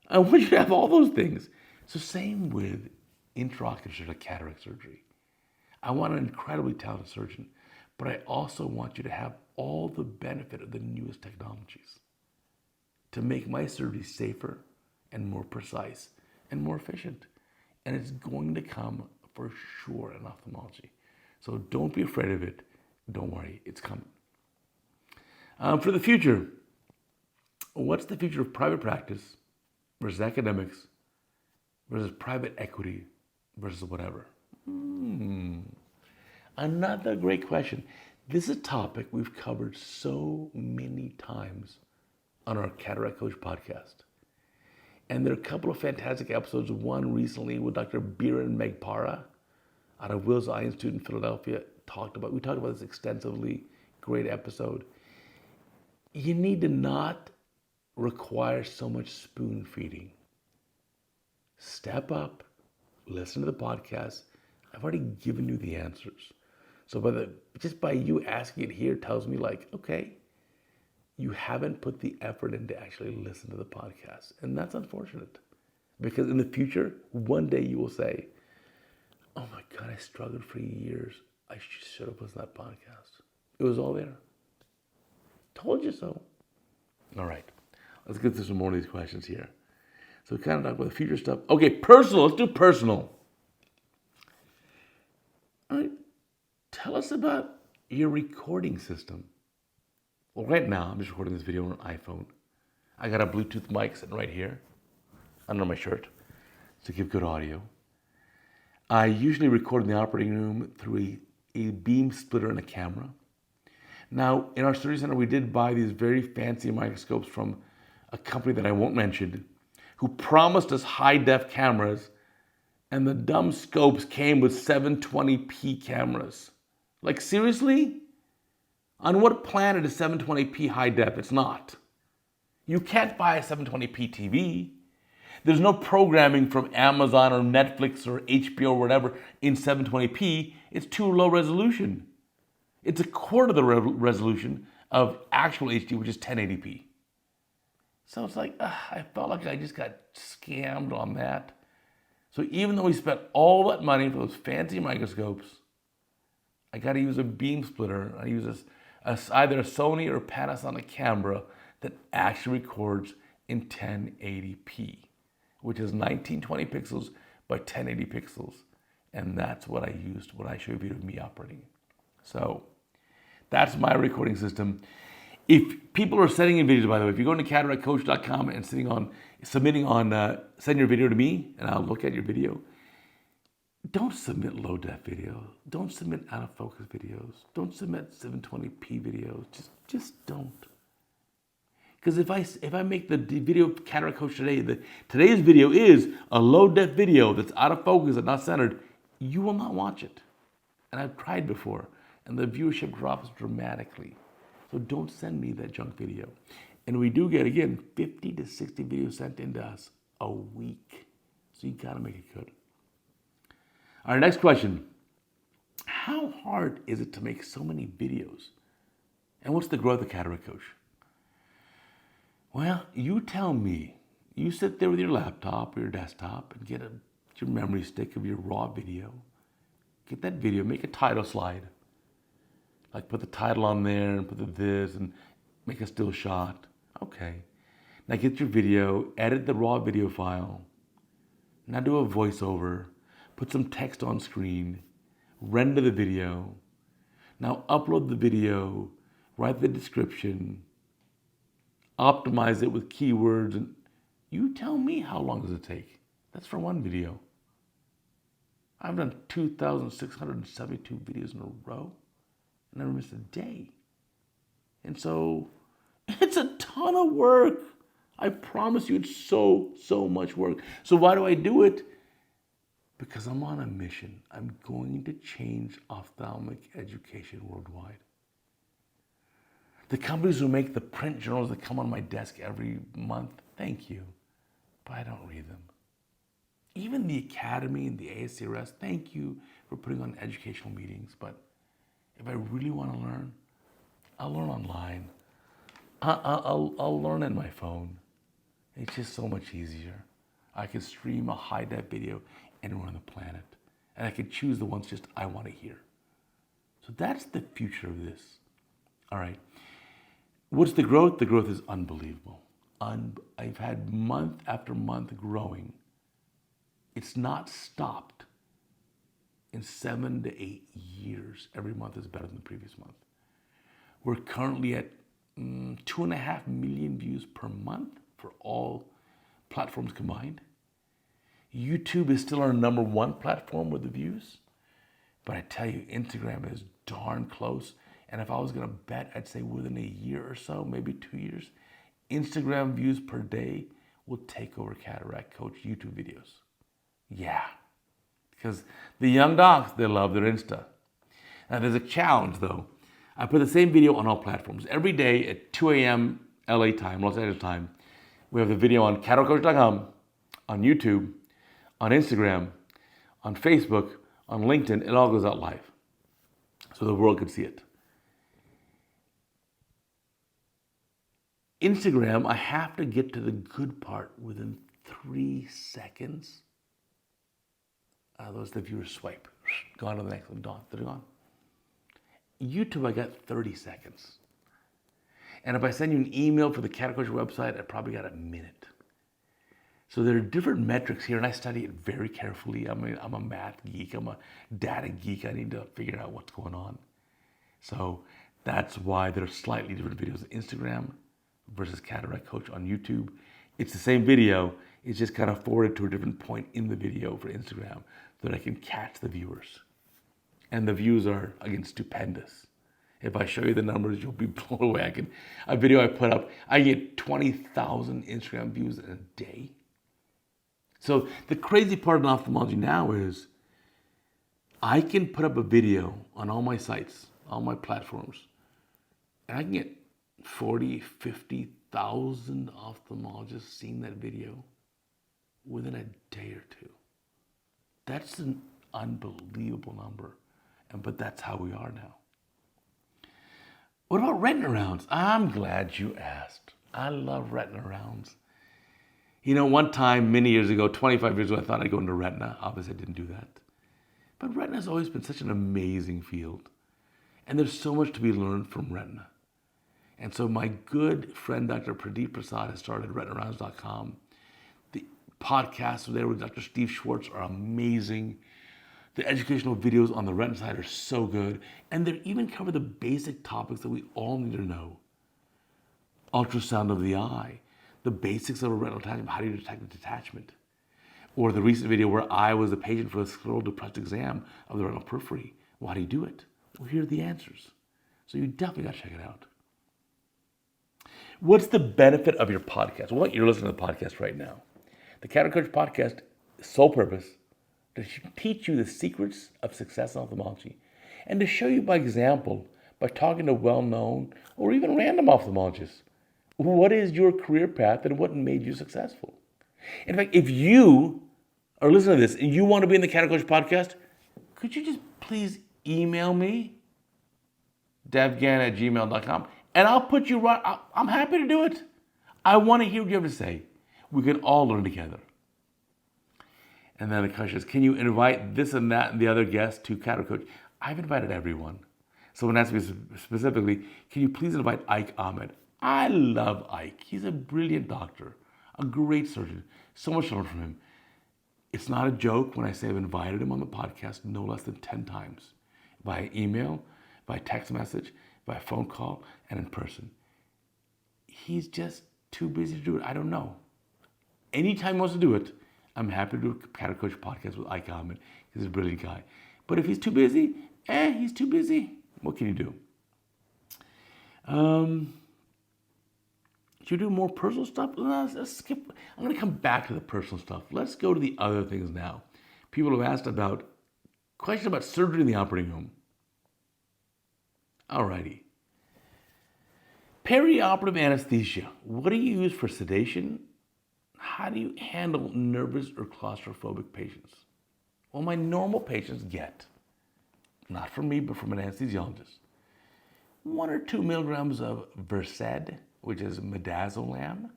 I want you to have all those things. So same with intraocular surgery, like cataract surgery. I want an incredibly talented surgeon, but I also want you to have all the benefit of the newest technologies to make my surgery safer and more precise and more efficient. And it's going to come for sure in ophthalmology. So don't be afraid of it. Don't worry, it's coming. For the future, what's the future of private practice versus academics versus private equity versus whatever? Another great question. This is a topic we've covered so many times on our Cataract Coach podcast. And there are a couple of fantastic episodes. One recently with Dr. Biren Megpara out of Wills Eye Institute in Philadelphia. We talked about this extensively. Great episode. You need to not require so much spoon feeding. Step up, listen to the podcast. I've already given you the answers. So just by you asking it here tells me like, okay, you haven't put the effort in to actually listen to the podcast. And that's unfortunate. Because in the future, one day you will say, oh my God, I struggled for years. I should have listened to that podcast. It was all there. Told you so. All right. Let's get to some more of these questions here. So we kind of talked about the future stuff. Okay, personal. Let's do personal. All right. Tell us about your recording system. Well, right now, I'm just recording this video on an iPhone. I got a Bluetooth mic sitting right here under my shirt to give good audio. I usually record in the operating room through a beam splitter and a camera. Now, in our surgery center, we did buy these very fancy microscopes from a company that I won't mention, who promised us high-def cameras, and the dumb scopes came with 720p cameras. Like, seriously? On what planet is 720p high def? It's not. You can't buy a 720p TV. There's no programming from Amazon or Netflix or HBO or whatever in 720p. It's too low resolution. It's a quarter of the resolution of actual HD, which is 1080p. So it's like, I felt like I just got scammed on that. So even though we spent all that money for those fancy microscopes, I got to use a beam splitter. I use either a Sony or a Panasonic camera that actually records in 1080p, which is 1920 pixels by 1080 pixels. And that's what I used when I showed you a video of me operating. So that's my recording system. If people are sending in videos, by the way, if you go to CataractCoach.com and send your video to me and I'll look at your video, don't submit low def videos. Don't submit out of focus videos. Don't submit 720p videos. Just don't. Because if I make the video of Cataract Coach today, today's video is a low def video that's out of focus and not centered, you will not watch it. And I've tried before, and the viewership drops dramatically. So don't send me that junk video. And we do get, again, 50 to 60 videos sent into us a week. So you gotta make it good. All right, next question. How hard is it to make so many videos? And what's the growth of Cataract Coach? Well, you tell me. You sit there with your laptop or your desktop and get your memory stick of your raw video. Get that video, make a title slide. Like put the title on there and put the this and make a still shot. Okay. Now get your video, edit the raw video file. Now do a voiceover. Put some text on screen, render the video. Now upload the video, write the description, optimize it with keywords, and you tell me how long does it take. That's for one video. I've done 2,672 videos in a row. I never missed a day. And so it's a ton of work. I promise you, it's so much work. So why do I do it? Because I'm on a mission. I'm going to change ophthalmic education worldwide. The companies who make the print journals that come on my desk every month, thank you, but I don't read them. Even the Academy and the ASCRS, thank you for putting on educational meetings, but if I really want to learn, I'll learn online. I'll learn on my phone. It's just so much easier. I can stream a high-def video anywhere on the planet, and I can choose the ones just I want to hear. So that's the future of this. All right. What's the growth? The growth is unbelievable. I've had month after month growing. It's not stopped in 7 to 8 years. Every month is better than the previous month. We're currently at 2.5 million views per month for all platforms combined. YouTube is still our number one platform with the views. But I tell you, Instagram is darn close. And if I was going to bet, I'd say within a year or so, maybe 2 years, Instagram views per day will take over CataractCoach YouTube videos. Yeah, because the young docs, they love their Insta. Now there's a challenge though. I put the same video on all platforms. Every day at 2 a.m. LA time, Los Angeles time, we have the video on CataractCoach.com, on YouTube, on Instagram, on Facebook, on LinkedIn. It all goes out live so the world can see it. Instagram, I have to get to the good part within 3 seconds. Those the viewers swipe. Gone to the next one. Gone. They're gone. YouTube, I got 30 seconds. And if I send you an email for the CataractCoach website, I probably got a minute. So there are different metrics here, and I study it very carefully. I'm a math geek. I'm a data geek. I need to figure out what's going on. So that's why there are slightly different videos on Instagram versus CataractCoach on YouTube. It's the same video. It's just kind of forwarded to a different point in the video for Instagram so that I can catch the viewers. And the views are, again, stupendous. If I show you the numbers, you'll be blown away. A video I put up, I get 20,000 Instagram views in a day. So the crazy part in ophthalmology now is I can put up a video on all my sites, all my platforms, and I can get 40, 50,000 ophthalmologists seeing that video within a day or two. That's an unbelievable number, but that's how we are now. What about retina rounds? I'm glad you asked. I love retina rounds. You know, one time, many years ago, 25 years ago, I thought I'd go into retina. Obviously, I didn't do that. But retina has always been such an amazing field. And there's so much to be learned from retina. And so my good friend, Dr. Pradeep Prasad, has started retinarounds.com. The podcasts there with Dr. Steve Schwartz are amazing. The educational videos on the retina side are so good. And they even cover the basic topics that we all need to know. Ultrasound of the eye, the basics of a retinal detachment, how do you detect a detachment? Or the recent video where I was a patient for a scleral depressed exam of the retinal periphery. Well, how do you do it? Well, here are the answers. So you definitely got to check it out. What's the benefit of your podcast? Well, you're listening to the podcast right now. The CataractCoach podcast, sole purpose, to teach you the secrets of success in ophthalmology and to show you by example, by talking to well-known or even random ophthalmologists, what is your career path and what made you successful. In fact, if you are listening to this and you want to be in the CataractCoach podcast, could you just please email me, devgan@gmail.com, and I'll put you right. I'm happy to do it. I want to hear what you have to say. We can all learn together. And then the question is, can you invite this and that and the other guests to CataractCoach? I've invited everyone. Someone asked me specifically, can you please invite Ike Ahmed? I love Ike. He's a brilliant doctor, a great surgeon. So much to learn from him. It's not a joke when I say I've invited him on the podcast no less than 10 times. Via email, by text message, by phone call, and in person. He's just too busy to do it. I don't know. Anytime he wants to do it, I'm happy to do a CataractCoach podcast with Ike Ahmed. He's a brilliant guy. But if he's too busy, he's too busy. What can you do? Should we do more personal stuff? Let's skip. I'm going to come back to the personal stuff. Let's go to the other things now. People have asked about questions about surgery in the operating room. Alrighty. Perioperative anesthesia. What do you use for sedation? How do you handle nervous or claustrophobic patients? Well, my normal patients get, not from me, but from an anesthesiologist, 1 or 2 milligrams of Versed, which is midazolam.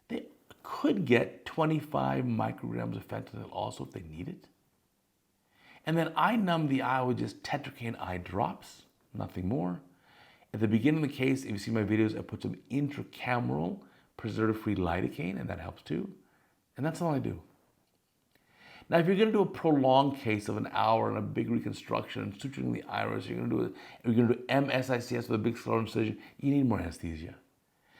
They could get 25 micrograms of fentanyl also if they need it. And then I numb the eye with just tetracaine eye drops, nothing more. At the beginning of the case, if you see my videos, I put some intracameral preservative-free lidocaine, and that helps too. And that's all I do. Now, if you're going to do a prolonged case of an hour and a big reconstruction and suturing the iris, you're going to do MSICS with a big scleral incision, you need more anesthesia.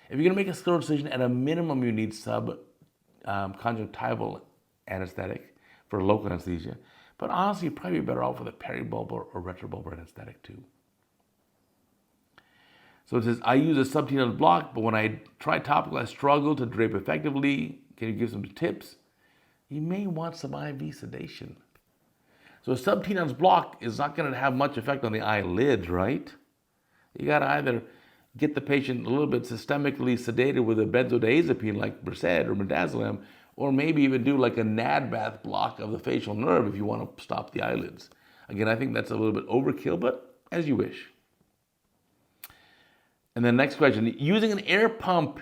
If you're going to make a scleral incision, at a minimum, you need subconjunctival anesthetic for local anesthesia. But honestly, you're probably better off with a peribulbar or retrobulbar anesthetic too. So it says, I use a subtenonal block, but when I try topical, I struggle to drape effectively. Can you give some tips? You may want some IV sedation. So a subtenon's block is not going to have much effect on the eyelids, right? You got to either get the patient a little bit systemically sedated with a benzodiazepine like Versed or midazolam, or maybe even do like a NAD-bath block of the facial nerve if you want to stop the eyelids. Again, I think that's a little bit overkill, but as you wish. And then next question, using an air pump,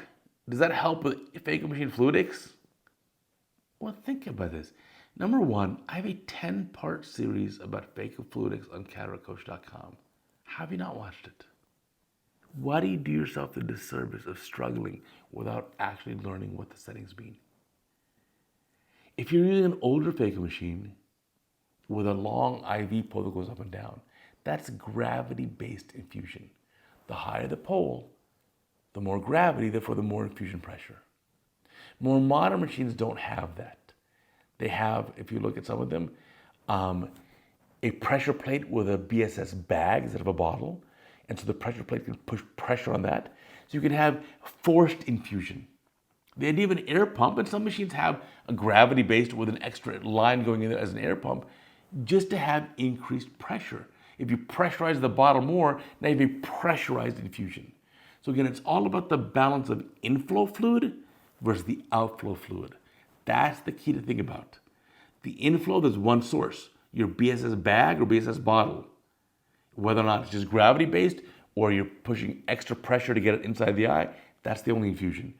does that help with phaco machine fluidics? Well, think about this. Number one, I have a 10-part series about phaco fluidics on CataractCoach.com. Have you not watched it? Why do you do yourself the disservice of struggling without actually learning what the settings mean? If you're using an older phaco machine with a long IV pole that goes up and down, that's gravity-based infusion. The higher the pole, the more gravity, therefore the more infusion pressure. More modern machines don't have that. They have, if you look at some of them, a pressure plate with a BSS bag instead of a bottle. And so the pressure plate can push pressure on that. So you can have forced infusion. The idea of an air pump, and some machines have a gravity-based with an extra line going in there as an air pump, just to have increased pressure. If you pressurize the bottle more, now you have a pressurized infusion. So again, it's all about the balance of inflow fluid versus the outflow fluid. That's the key to think about. The inflow, there's one source, your BSS bag or BSS bottle. Whether or not it's just gravity-based or you're pushing extra pressure to get it inside the eye, that's the only infusion.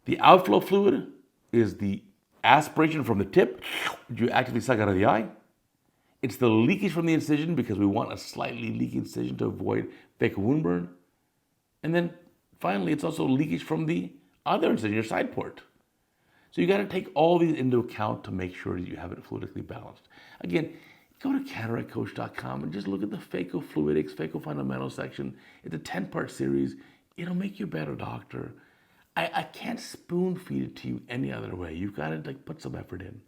The outflow fluid is the aspiration from the tip, which you actively suck out of the eye. It's the leakage from the incision because we want a slightly leaky incision to avoid phaco wound burn. And then finally, it's also leakage from the other incision, your side port. So you got to take all these into account to make sure that you have it fluidically balanced. Again, go to CataractCoach.com and just look at the phaco fluidics, phaco fundamentals section. It's a 10-part series. It'll make you a better doctor. I can't spoon feed it to you any other way. You've got to put some effort in.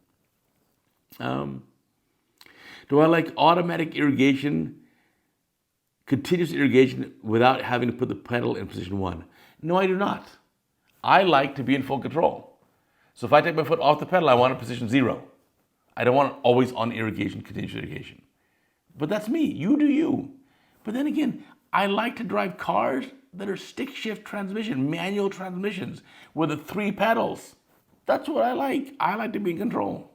Do I like automatic irrigation, continuous irrigation without having to put the pedal in position 1? No, I do not. I like to be in full control. So if I take my foot off the pedal, I want it position 0. I don't want it always on irrigation, continuous irrigation. But that's me. You do you. But then again, I like to drive cars that are stick shift transmission, manual transmissions with the 3 pedals. That's what I like. I like to be in control.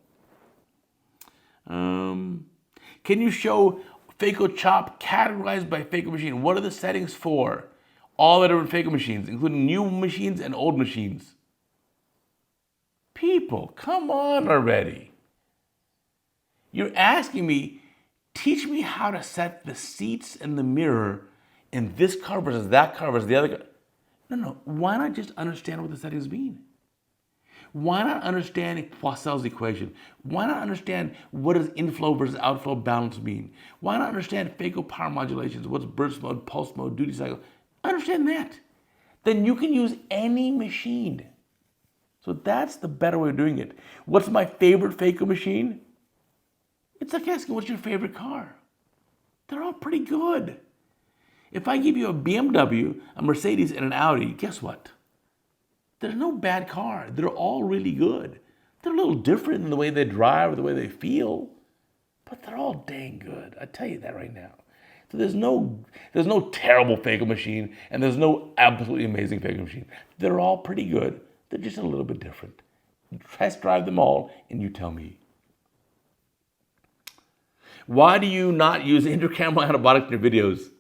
Can you show phaco chop categorized by phaco machine? What are the settings for all the different phaco machines, including new machines and old machines? People, come on already. You're asking me, teach me how to set the seats and the mirror in this car versus that car versus the other car. No. Why not just understand what the settings mean? Why not understand Poiseuille's equation? Why not understand what does inflow versus outflow balance mean? Why not understand phaco power modulations? What's burst mode, pulse mode, duty cycle? Understand that. Then you can use any machine. So that's the better way of doing it. What's my favorite phaco machine? It's like asking, what's your favorite car? They're all pretty good. If I give you a BMW, a Mercedes, and an Audi, guess what? There's no bad car. They're all really good. They're a little different in the way they drive or the way they feel, but they're all dang good. I tell you that right now. So there's no terrible phaco machine, and there's no absolutely amazing phaco machine. They're all pretty good. They're just a little bit different. Test drive them all, and you tell me. Why do you not use intracameral antibiotics in your videos?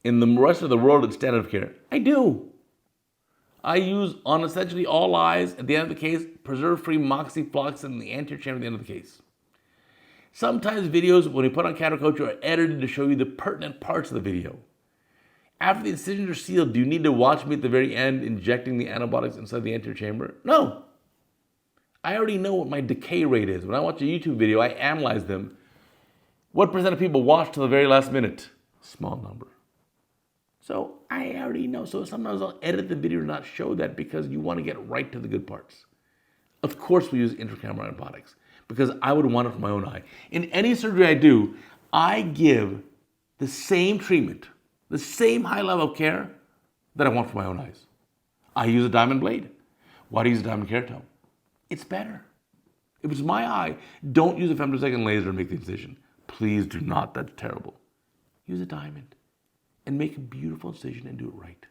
In the rest of the world, it's standard of care. I do. I use on essentially all eyes at the end of the case, preserve-free moxifloxacin in the anterior chamber at the end of the case. Sometimes videos, when you put on CataractCoach, are edited to show you the pertinent parts of the video. After the incisions are sealed, do you need to watch me at the very end injecting the antibiotics inside the anterior chamber? No. I already know what my decay rate is. When I watch a YouTube video, I analyze them. What percent of people watch to the very last minute? Small number. So I already know. So sometimes I'll edit the video to not show that because you want to get right to the good parts. Of course we use intracameral antibiotics because I would want it for my own eye. In any surgery I do, I give the same treatment, the same high level of care that I want for my own eyes. I use a diamond blade. Why do you use a diamond keratome? It's better. If it's my eye, don't use a femtosecond laser to make the incision. Please do not. That's terrible. Use a diamond and make a beautiful incision and do it right.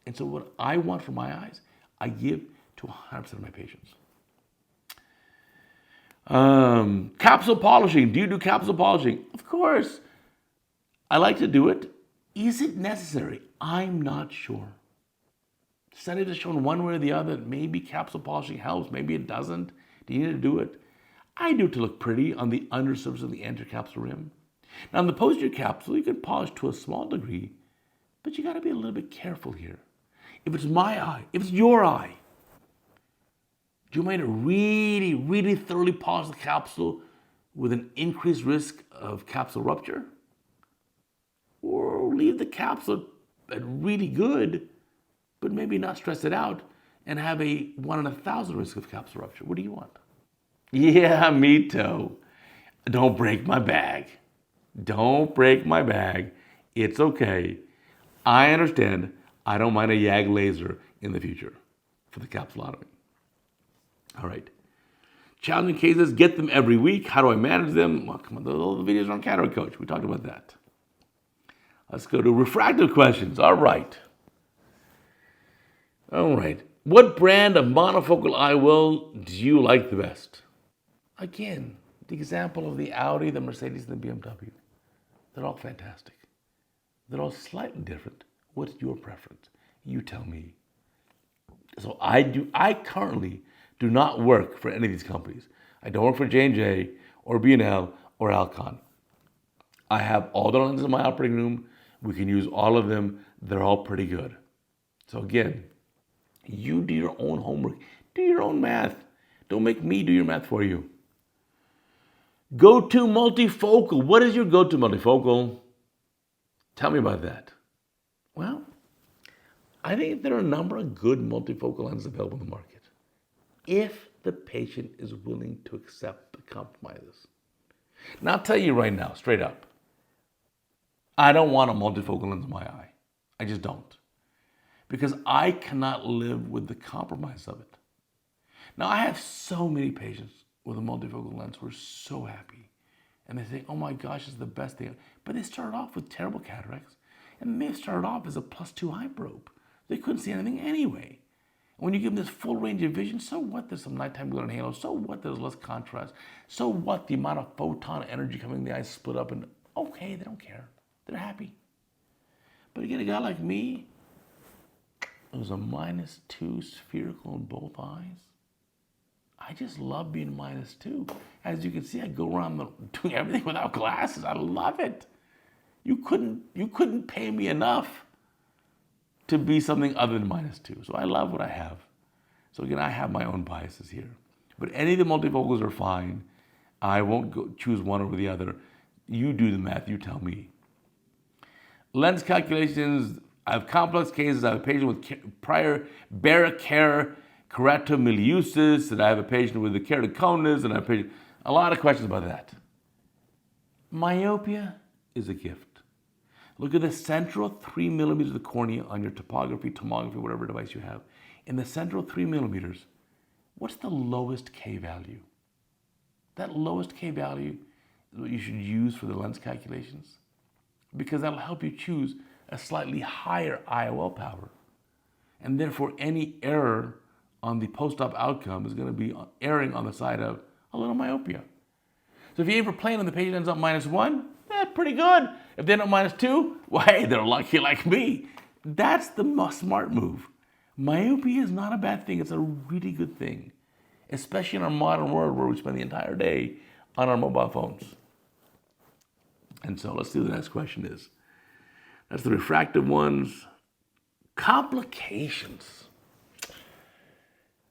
And so what I want for my eyes, I give to 100% of my patients. Capsule polishing. Do you do capsule polishing? Of course. I like to do it. Is it necessary? I'm not sure. Studies have shown one way or the other that maybe capsule polishing helps, maybe it doesn't. Do you need to do it? I do it to look pretty on the undersurface of the anterior capsular rim. Now, in the posterior capsule, you can polish to a small degree, but you got to be a little bit careful here. If it's my eye, if it's your eye, do you mind to really, really thoroughly polish the capsule with an increased risk of capsule rupture? Or leave the capsule at really good, but maybe not stress it out and have a 1 in 1,000 risk of capsule rupture? What do you want? Yeah, me too. Don't break my bag. Don't break my bag. It's okay. I understand. I don't mind a YAG laser in the future for the capsulotomy. All right. Challenging cases, get them every week. How do I manage them? Well, come on, all the videos are on CataractCoach. We talked about that. Let's go to refractive questions. All right. What brand of monofocal IOL do you like the best? Again, the example of the Audi, the Mercedes, and the BMW. They're all fantastic. They're all slightly different. What's your preference? You tell me. So I currently do not work for any of these companies. I don't work for J&J or B&L or Alcon. I have all the lenses in my operating room. We can use all of them. They're all pretty good. So again, you do your own homework. Do your own math. Don't make me do your math for you. Go-to multifocal. What is your go-to multifocal? Tell me about that. Well, I think there are a number of good multifocal lenses available in the market if the patient is willing to accept the compromises. Now, I'll tell you right now, straight up, I don't want a multifocal lens in my eye. I just don't. Because I cannot live with the compromise of it. Now, I have so many patients with a multifocal lens who are so happy. And they think, oh my gosh, it's the best thing. But they started off with terrible cataracts. And they started off as a +2 eye probe. They couldn't see anything anyway. And when you give them this full range of vision, so what there's some nighttime glare and halo, so what there's less contrast, so what the amount of photon energy coming in the eyes split up, and okay, they don't care. They're happy. But again, a guy like me, who's a -2 spherical in both eyes, I just love being -2. As you can see, I go around doing everything without glasses. I love it. You couldn't pay me enough to be something other than -2. So I love what I have. So again, I have my own biases here. But any of the multifocals are fine. I won't choose one over the other. You do the math. You tell me. Lens calculations. I have complex cases. I have a patient with prior Barricare Keratomilieusis, and I have a patient with a keratoconus, and I have a lot of questions about that. Myopia is a gift. Look at the central 3 millimeters of the cornea on your topography, tomography, whatever device you have. In the central 3 millimeters, what's the lowest K value? That lowest K value is what you should use for the lens calculations, because that'll help you choose a slightly higher IOL power. And therefore, any error on the post-op outcome is going to be erring on the side of a little myopia. So if you aim for plane and the patient ends up -1, pretty good. If they end up -2, well, hey, they're lucky like me. That's the smart move. Myopia is not a bad thing. It's a really good thing, especially in our modern world where we spend the entire day on our mobile phones. And so let's see what the next question is. That's the refractive ones. Complications.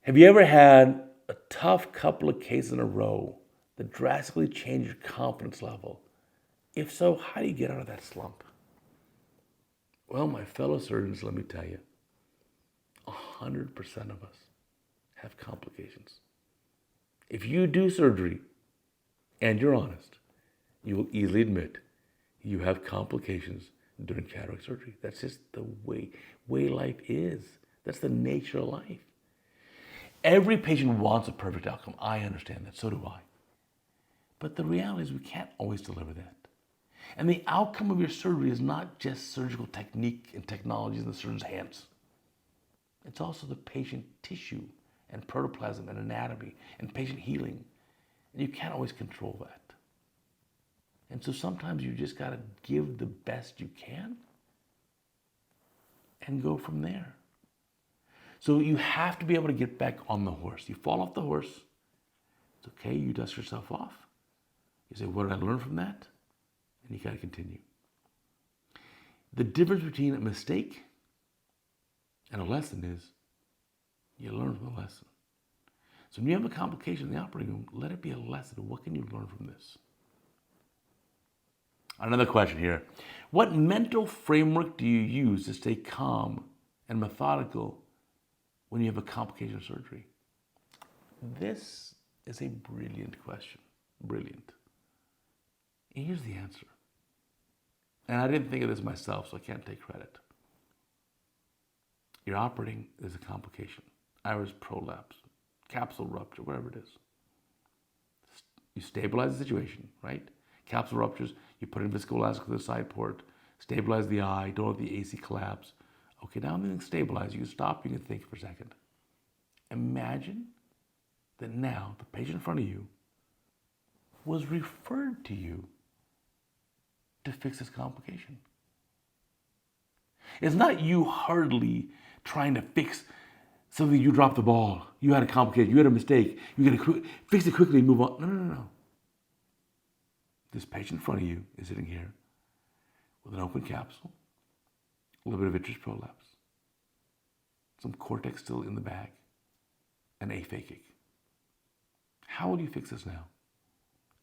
Have you ever had a tough couple of cases in a row that drastically changed your confidence level? If so, how do you get out of that slump? Well, my fellow surgeons, let me tell you, 100% of us have complications. If you do surgery and you're honest, you will easily admit you have complications during cataract surgery. That's just the way life is. That's the nature of life. Every patient wants a perfect outcome. I understand that. So do I. But the reality is we can't always deliver that. And the outcome of your surgery is not just surgical technique and technologies in the surgeon's hands. It's also the patient tissue and protoplasm and anatomy and patient healing. And you can't always control that. And so sometimes you just got to give the best you can and go from there. So you have to be able to get back on the horse. You fall off the horse, it's okay, you dust yourself off. You say, what did I learn from that? And you got to continue. The difference between a mistake and a lesson is you learn from the lesson. So when you have a complication in the operating room, let it be a lesson. What can you learn from this? Another question here. What mental framework do you use to stay calm and methodical when you have a complication of surgery? This is a brilliant question. Brilliant. And here's the answer. And I didn't think of this myself, so I can't take credit. You're operating, there's a complication. Iris prolapse, capsule rupture, whatever it is. You stabilize the situation, right? Capsule ruptures, you put in viscoelastic to the side port, stabilize the eye, don't let the AC collapse. Okay, now everything's stabilized. You can stop, you can think for a second. Imagine that now the patient in front of you was referred to you to fix this complication. It's not you hurriedly trying to fix something you dropped the ball. You had a complication, you had a mistake. You got to fix it quickly and move on. No. This patient in front of you is sitting here with an open capsule, a little bit of vitreous prolapse, some cortex still in the bag, and aphakic. How will you fix this now?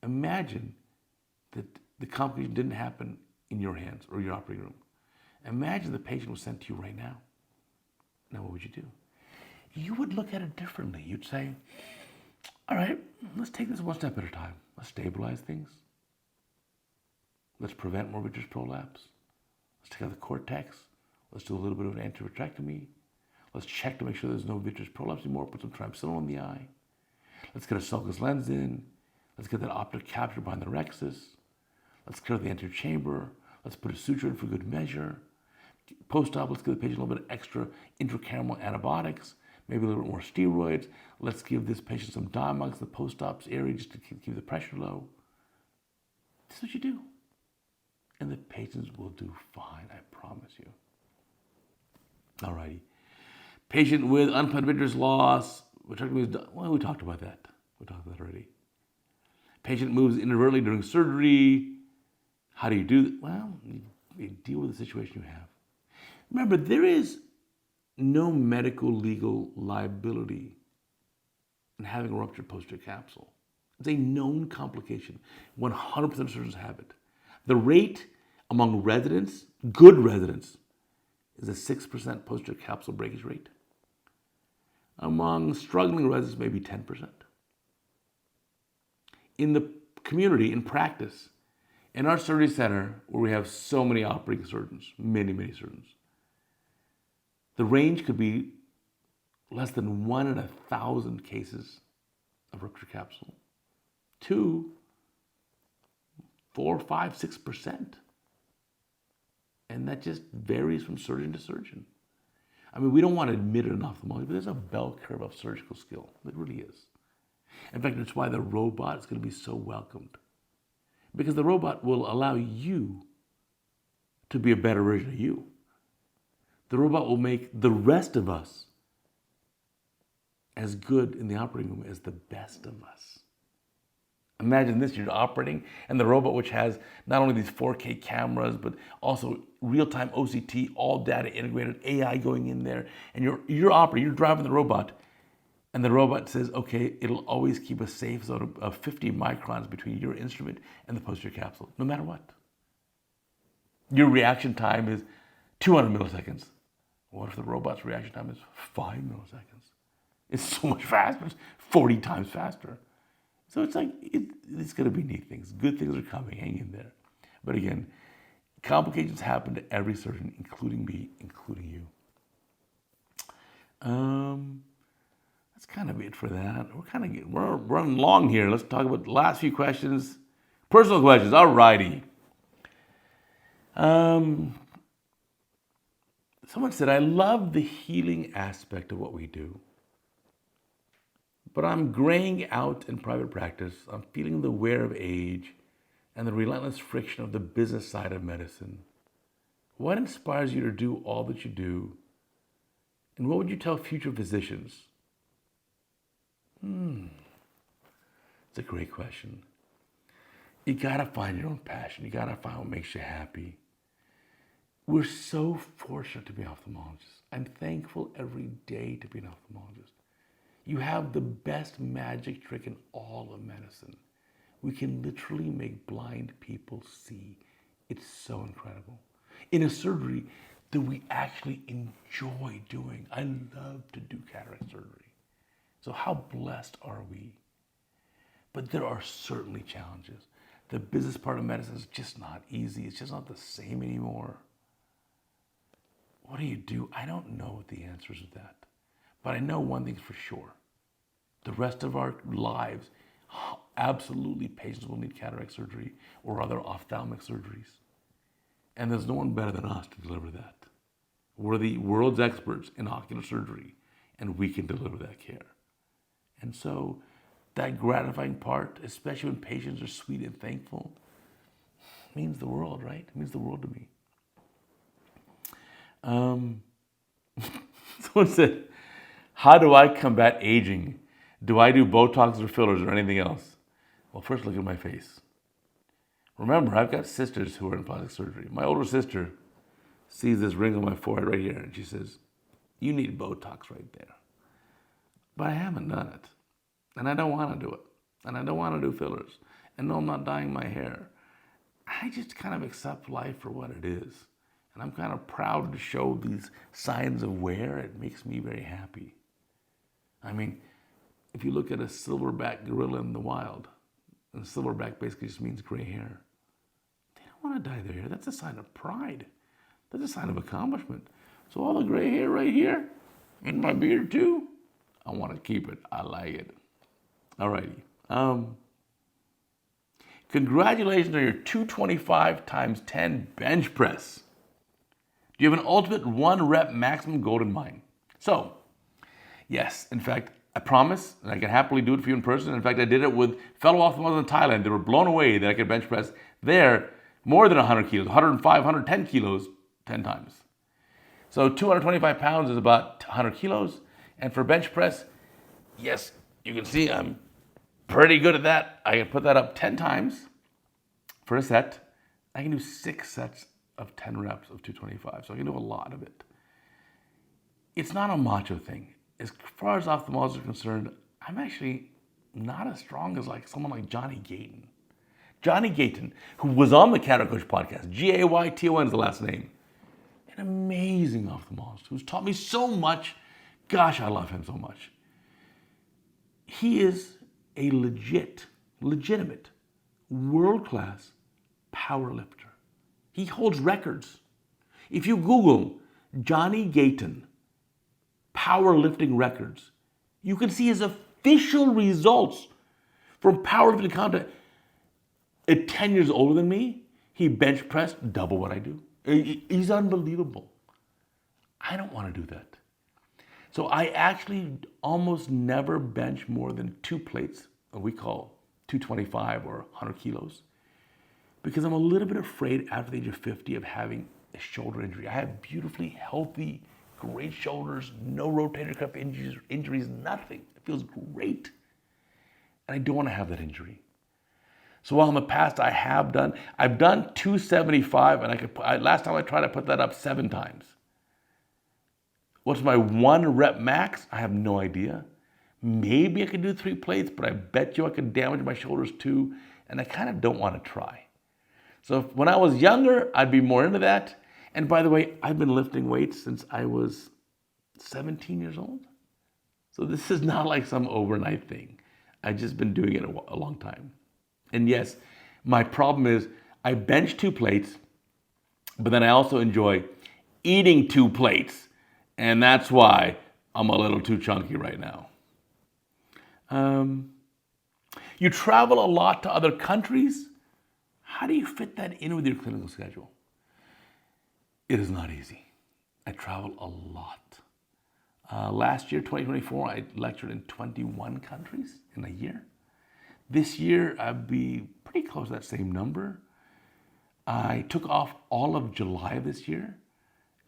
Imagine that the complication didn't happen in your hands or your operating room. Imagine the patient was sent to you right now. Now what would you do? You would look at it differently. You'd say, all right, let's take this one step at a time. Let's stabilize things. Let's prevent more vitreous prolapse. Let's take out the cortex. Let's do a little bit of an anti-vitrectomy. Let's check to make sure there's no vitreous prolapse anymore. Put some triamcinolone in the eye. Let's get a sulcus lens in. Let's get that optic capture behind the rhexis. Let's clear the anterior chamber. Let's put a suture in for good measure. Post-op, let's give the patient a little bit of extra intracameral antibiotics, maybe a little bit more steroids. Let's give this patient some Diamox in the post-op area just to keep the pressure low. This is what you do. And the patients will do fine, I promise you. Alrighty. Patient with unplanned vitreous loss. We talked about that. We talked about that already. Patient moves inadvertently during surgery. How do you do that? Well, you deal with the situation you have. Remember, there is no medical legal liability in having a ruptured posterior capsule. It's a known complication. 100% of surgeons have it. The rate among residents, good residents, is a 6% posterior capsule breakage rate. Among struggling residents, maybe 10%. In the community, in practice, in our surgery center, where we have so many operating surgeons, many, many surgeons, the range could be less than 1 in 1,000 cases of rupture capsule to 4, 5, 6%. And that just varies from surgeon to surgeon. I mean, we don't want to admit it in ophthalmology, but there's a bell curve of surgical skill. It really is. In fact, that's why the robot is going to be so welcomed. Because the robot will allow you to be a better version of you. The robot will make the rest of us as good in the operating room as the best of us. Imagine this, you're operating, and the robot, which has not only these 4K cameras, but also real-time OCT, all data integrated, AI going in there, and you're operating, you're driving the robot, and the robot says, okay, it'll always keep a safe zone of 50 microns between your instrument and the posterior capsule, no matter what. Your reaction time is 200 milliseconds. What if the robot's reaction time is 5 milliseconds? It's so much faster, it's 40 times faster. So it's like, it's going to be neat things. Good things are coming, hang in there. But again, complications happen to every surgeon, including me, including you. That's kind of it for that. We're running long here. Let's talk about the last few questions. Personal questions, all righty. Someone said, I love the healing aspect of what we do, but I'm graying out in private practice. I'm feeling the wear of age and the relentless friction of the business side of medicine. What inspires you to do all that you do? And what would you tell future physicians? It's a great question. You gotta find your own passion. You gotta find what makes you happy. We're so fortunate to be ophthalmologists. I'm thankful every day to be an ophthalmologist. You have the best magic trick in all of medicine. We can literally make blind people see. It's so incredible. In a surgery that we actually enjoy doing. I love to do cataract surgery. So how blessed are we? But there are certainly challenges. The business part of medicine is just not easy. It's just not the same anymore. What do? I don't know what the answers to that. But I know one thing's for sure. The rest of our lives, absolutely patients will need cataract surgery or other ophthalmic surgeries. And there's no one better than us to deliver that. We're the world's experts in ocular surgery, and we can deliver that care. And so that gratifying part, especially when patients are sweet and thankful, means the world, right? It means the world to me. Someone said, how do I combat aging? Do I do Botox or fillers or anything else? Well, first look at my face. Remember, I've got sisters who are in plastic surgery. My older sister sees this ring on my forehead right here, and she says, you need Botox right there. But I haven't done it. And I don't want to do it. And I don't want to do fillers. And no, I'm not dyeing my hair. I just kind of accept life for what it is. And I'm kind of proud to show these signs of wear. It makes me very happy. I mean, if you look at a silverback gorilla in the wild, and silverback basically just means gray hair, they don't want to dye their hair. That's a sign of pride. That's a sign of accomplishment. So all the gray hair right here, in my beard too, I want to keep it. I like it. Alrighty. Congratulations on your 225 times 10 bench press. Do you have an ultimate 1 rep maximum goal in mind? So, yes, in fact, I promise, and I can happily do it for you in person. In fact, I did it with fellow ophthalmologists in Thailand. They were blown away that I could bench press there more than 100 kilos, 105, 110 kilos 10 times. So 225 pounds is about 100 kilos. And for bench press, yes, you can see I'm pretty good at that. I can put that up 10 times for a set. I can do 6 sets of 10 reps of 225, so I can do a lot of it. It's not a macho thing. As far as ophthalmologists are concerned, I'm actually not as strong as someone like Johnny Gayton. Johnny Gayton, who was on the CataractCoach podcast, Gayton is the last name. An amazing ophthalmologist who's taught me so much Gosh, I love him so much. He is a legitimate, world-class power lifter. He holds records. If you Google Johnny Gayton powerlifting records, you can see his official results from powerlifting content. At 10 years older than me, he bench pressed double what I do. He's unbelievable. I don't want to do that. So I actually almost never bench more than 2 plates, what we call 225 or 100 kilos, because I'm a little bit afraid after the age of 50 of having a shoulder injury. I have beautifully healthy, great shoulders, no rotator cuff injuries, nothing. It feels great. And I don't want to have that injury. So while in the past I've done 275, and last time I tried to put that up 7 times. What's my 1 rep max? I have no idea. Maybe I could do 3 plates, but I bet you I could damage my shoulders too, and I kind of don't want to try. So when I was younger, I'd be more into that. And by the way, I've been lifting weights since I was 17 years old. So this is not like some overnight thing. I've just been doing it a long time. And yes, my problem is I bench 2 plates, but then I also enjoy eating 2 plates. And that's why I'm a little too chunky right now. You travel a lot to other countries. How do you fit that in with your clinical schedule? It is not easy. I travel a lot. Last year, 2024, I lectured in 21 countries in a year. This year, I'd be pretty close to that same number. I took off all of July this year.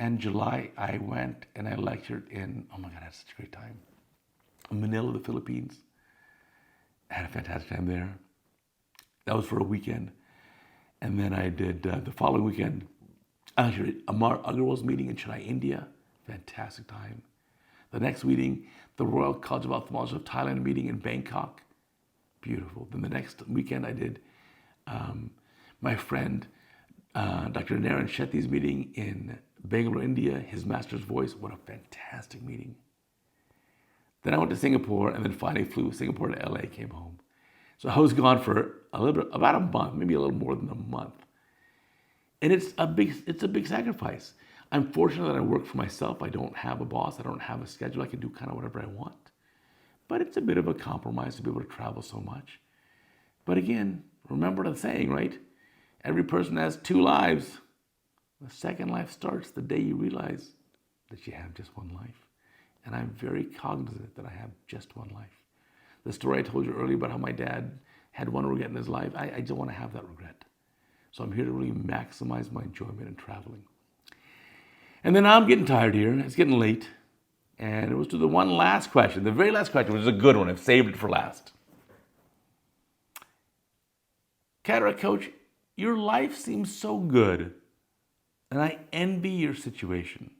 And July, I went and I lectured in, oh my God, I had such a great time. Manila, the Philippines. I had a fantastic time there. That was for a weekend. And then I did the following weekend, I lectured at Amar Agarwal's meeting in Chennai, India. Fantastic time. The next meeting, the Royal College of Ophthalmology of Thailand meeting in Bangkok. Beautiful. Then the next weekend I did my friend Dr. Naren Shetty's meeting in Bangalore, India, his master's voice. What a fantastic meeting. Then I went to Singapore and then finally flew Singapore to LA, came home. So I was gone for about a month, maybe a little more than a month. And it's a big sacrifice. I'm fortunate that I work for myself. I don't have a boss. I don't have a schedule. I can do kind of whatever I want. But it's a bit of a compromise to be able to travel so much. But again, remember the saying, right? Every person has 2 lives. The second life starts the day you realize that you have just 1 life. And I'm very cognizant that I have just 1 life. The story I told you earlier about how my dad had 1 regret in his life, I don't want to have that regret. So I'm here to really maximize my enjoyment in traveling. And then I'm getting tired here. It's getting late. And it was to the one last question, the very last question, which is a good one. I've saved it for last. Cataract Coach, your life seems so good, and I envy your situation.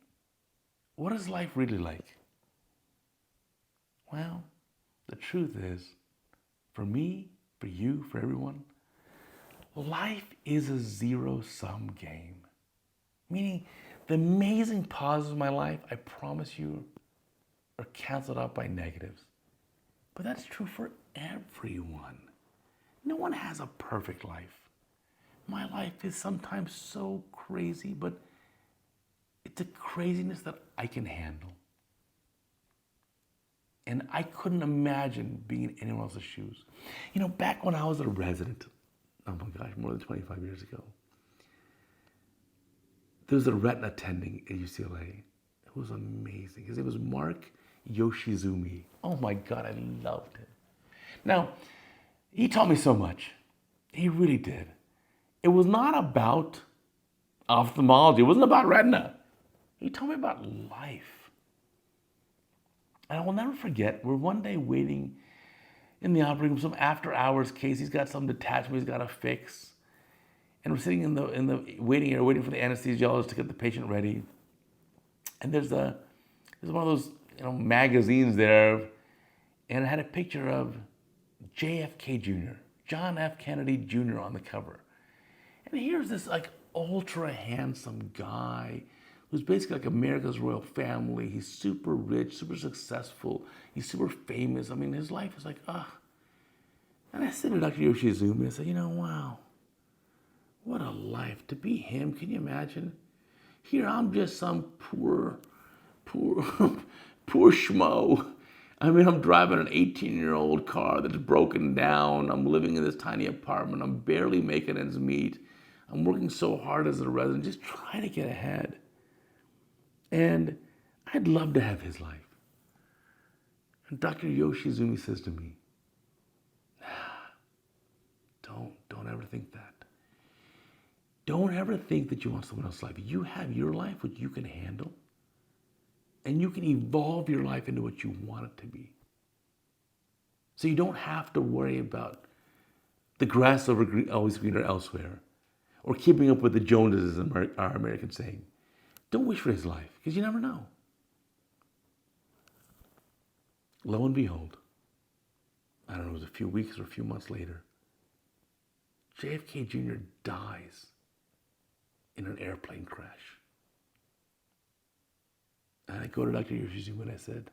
What is life really like? Well, the truth is, for me, for you, for everyone, life is a zero-sum game. Meaning, the amazing positives of my life, I promise you, are canceled out by negatives. But that's true for everyone. No one has a perfect life. My life is sometimes so crazy, but it's a craziness that I can handle. And I couldn't imagine being in anyone else's shoes. You know, back when I was a resident, oh my gosh, more than 25 years ago, there was a retina attending at UCLA. It was amazing. His name was Mark Yoshizumi. Oh my God, I loved him. Now, he taught me so much. He really did. It was not about ophthalmology. It wasn't about retina. He told me about life. And I will never forget, we're one day waiting in the operating room, some after hours case. He's got some detachment he's got to fix. And we're sitting in the waiting area, waiting for the anesthesiologist to get the patient ready. And there's one of those magazines there, and it had a picture of JFK Jr., John F. Kennedy Jr. on the cover. And here's this ultra handsome guy who's basically like America's royal family. He's super rich, super successful. He's super famous. I mean, his life is like, ah. And I said to Dr. Yoshizumi, I said, wow, what a life to be him. Can you imagine? Here I'm just some poor, poor schmo. I mean, I'm driving an 18-year-old car that's broken down. I'm living in this tiny apartment. I'm barely making ends meet. I'm working so hard as a resident, just trying to get ahead. And I'd love to have his life. And Dr. Yoshizumi says to me, don't ever think that. Don't ever think that you want someone else's life. You have your life, which you can handle. And you can evolve your life into what you want it to be. So you don't have to worry about the grass always greener elsewhere, or keeping up with the Joneses, is our American saying. Don't wish for his life, because you never know. Lo and behold, I don't know, it was a few weeks or a few months later, JFK Jr. dies in an airplane crash. And I go to Dr. Yoshizumi and I said,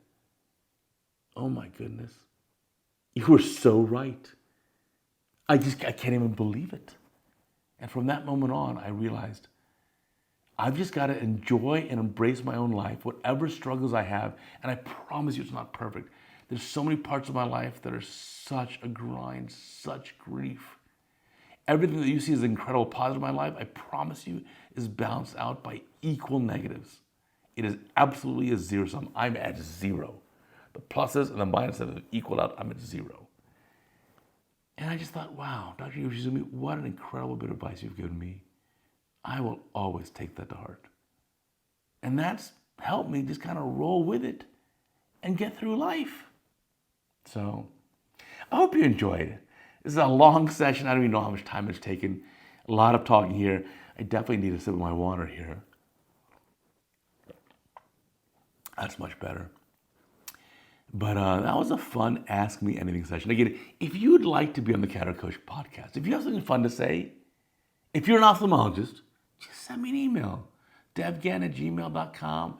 oh my goodness, you were so right. I can't even believe it. And from that moment on, I realized I've just got to enjoy and embrace my own life, whatever struggles I have. And I promise you it's not perfect. There's so many parts of my life that are such a grind, such grief. Everything that you see as incredible positive in my life, I promise you, is balanced out by equal negatives. It is absolutely a zero sum. I'm at zero. The pluses and the minuses have equaled out. I'm at zero. And I just thought, wow, Dr. Yoshizumi, what an incredible bit of advice you've given me. I will always take that to heart. And that's helped me just kind of roll with it and get through life. So I hope you enjoyed. This is a long session. I don't even know how much time it's taken. A lot of talking here. I definitely need a sip of my water here. That's much better. But that was a fun Ask Me Anything session. Again, if you'd like to be on the CataractCoach podcast, if you have something fun to say, if you're an ophthalmologist, just send me an email. Devgan@gmail.com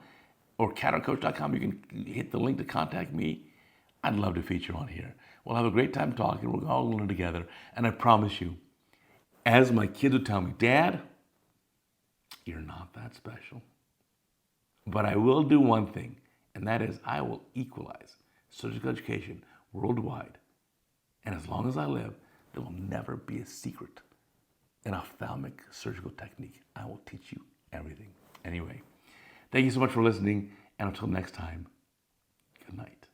or CataractCoach.com. You can hit the link to contact me. I'd love to feature on here. We'll have a great time talking. We'll all learn together. And I promise you, as my kids would tell me, Dad, you're not that special. But I will do one thing, and that is I will equalize surgical education worldwide. And as long as I live, there will never be a secret, an ophthalmic surgical technique. I will teach you everything. Anyway, thank you so much for listening, and until next time, good night.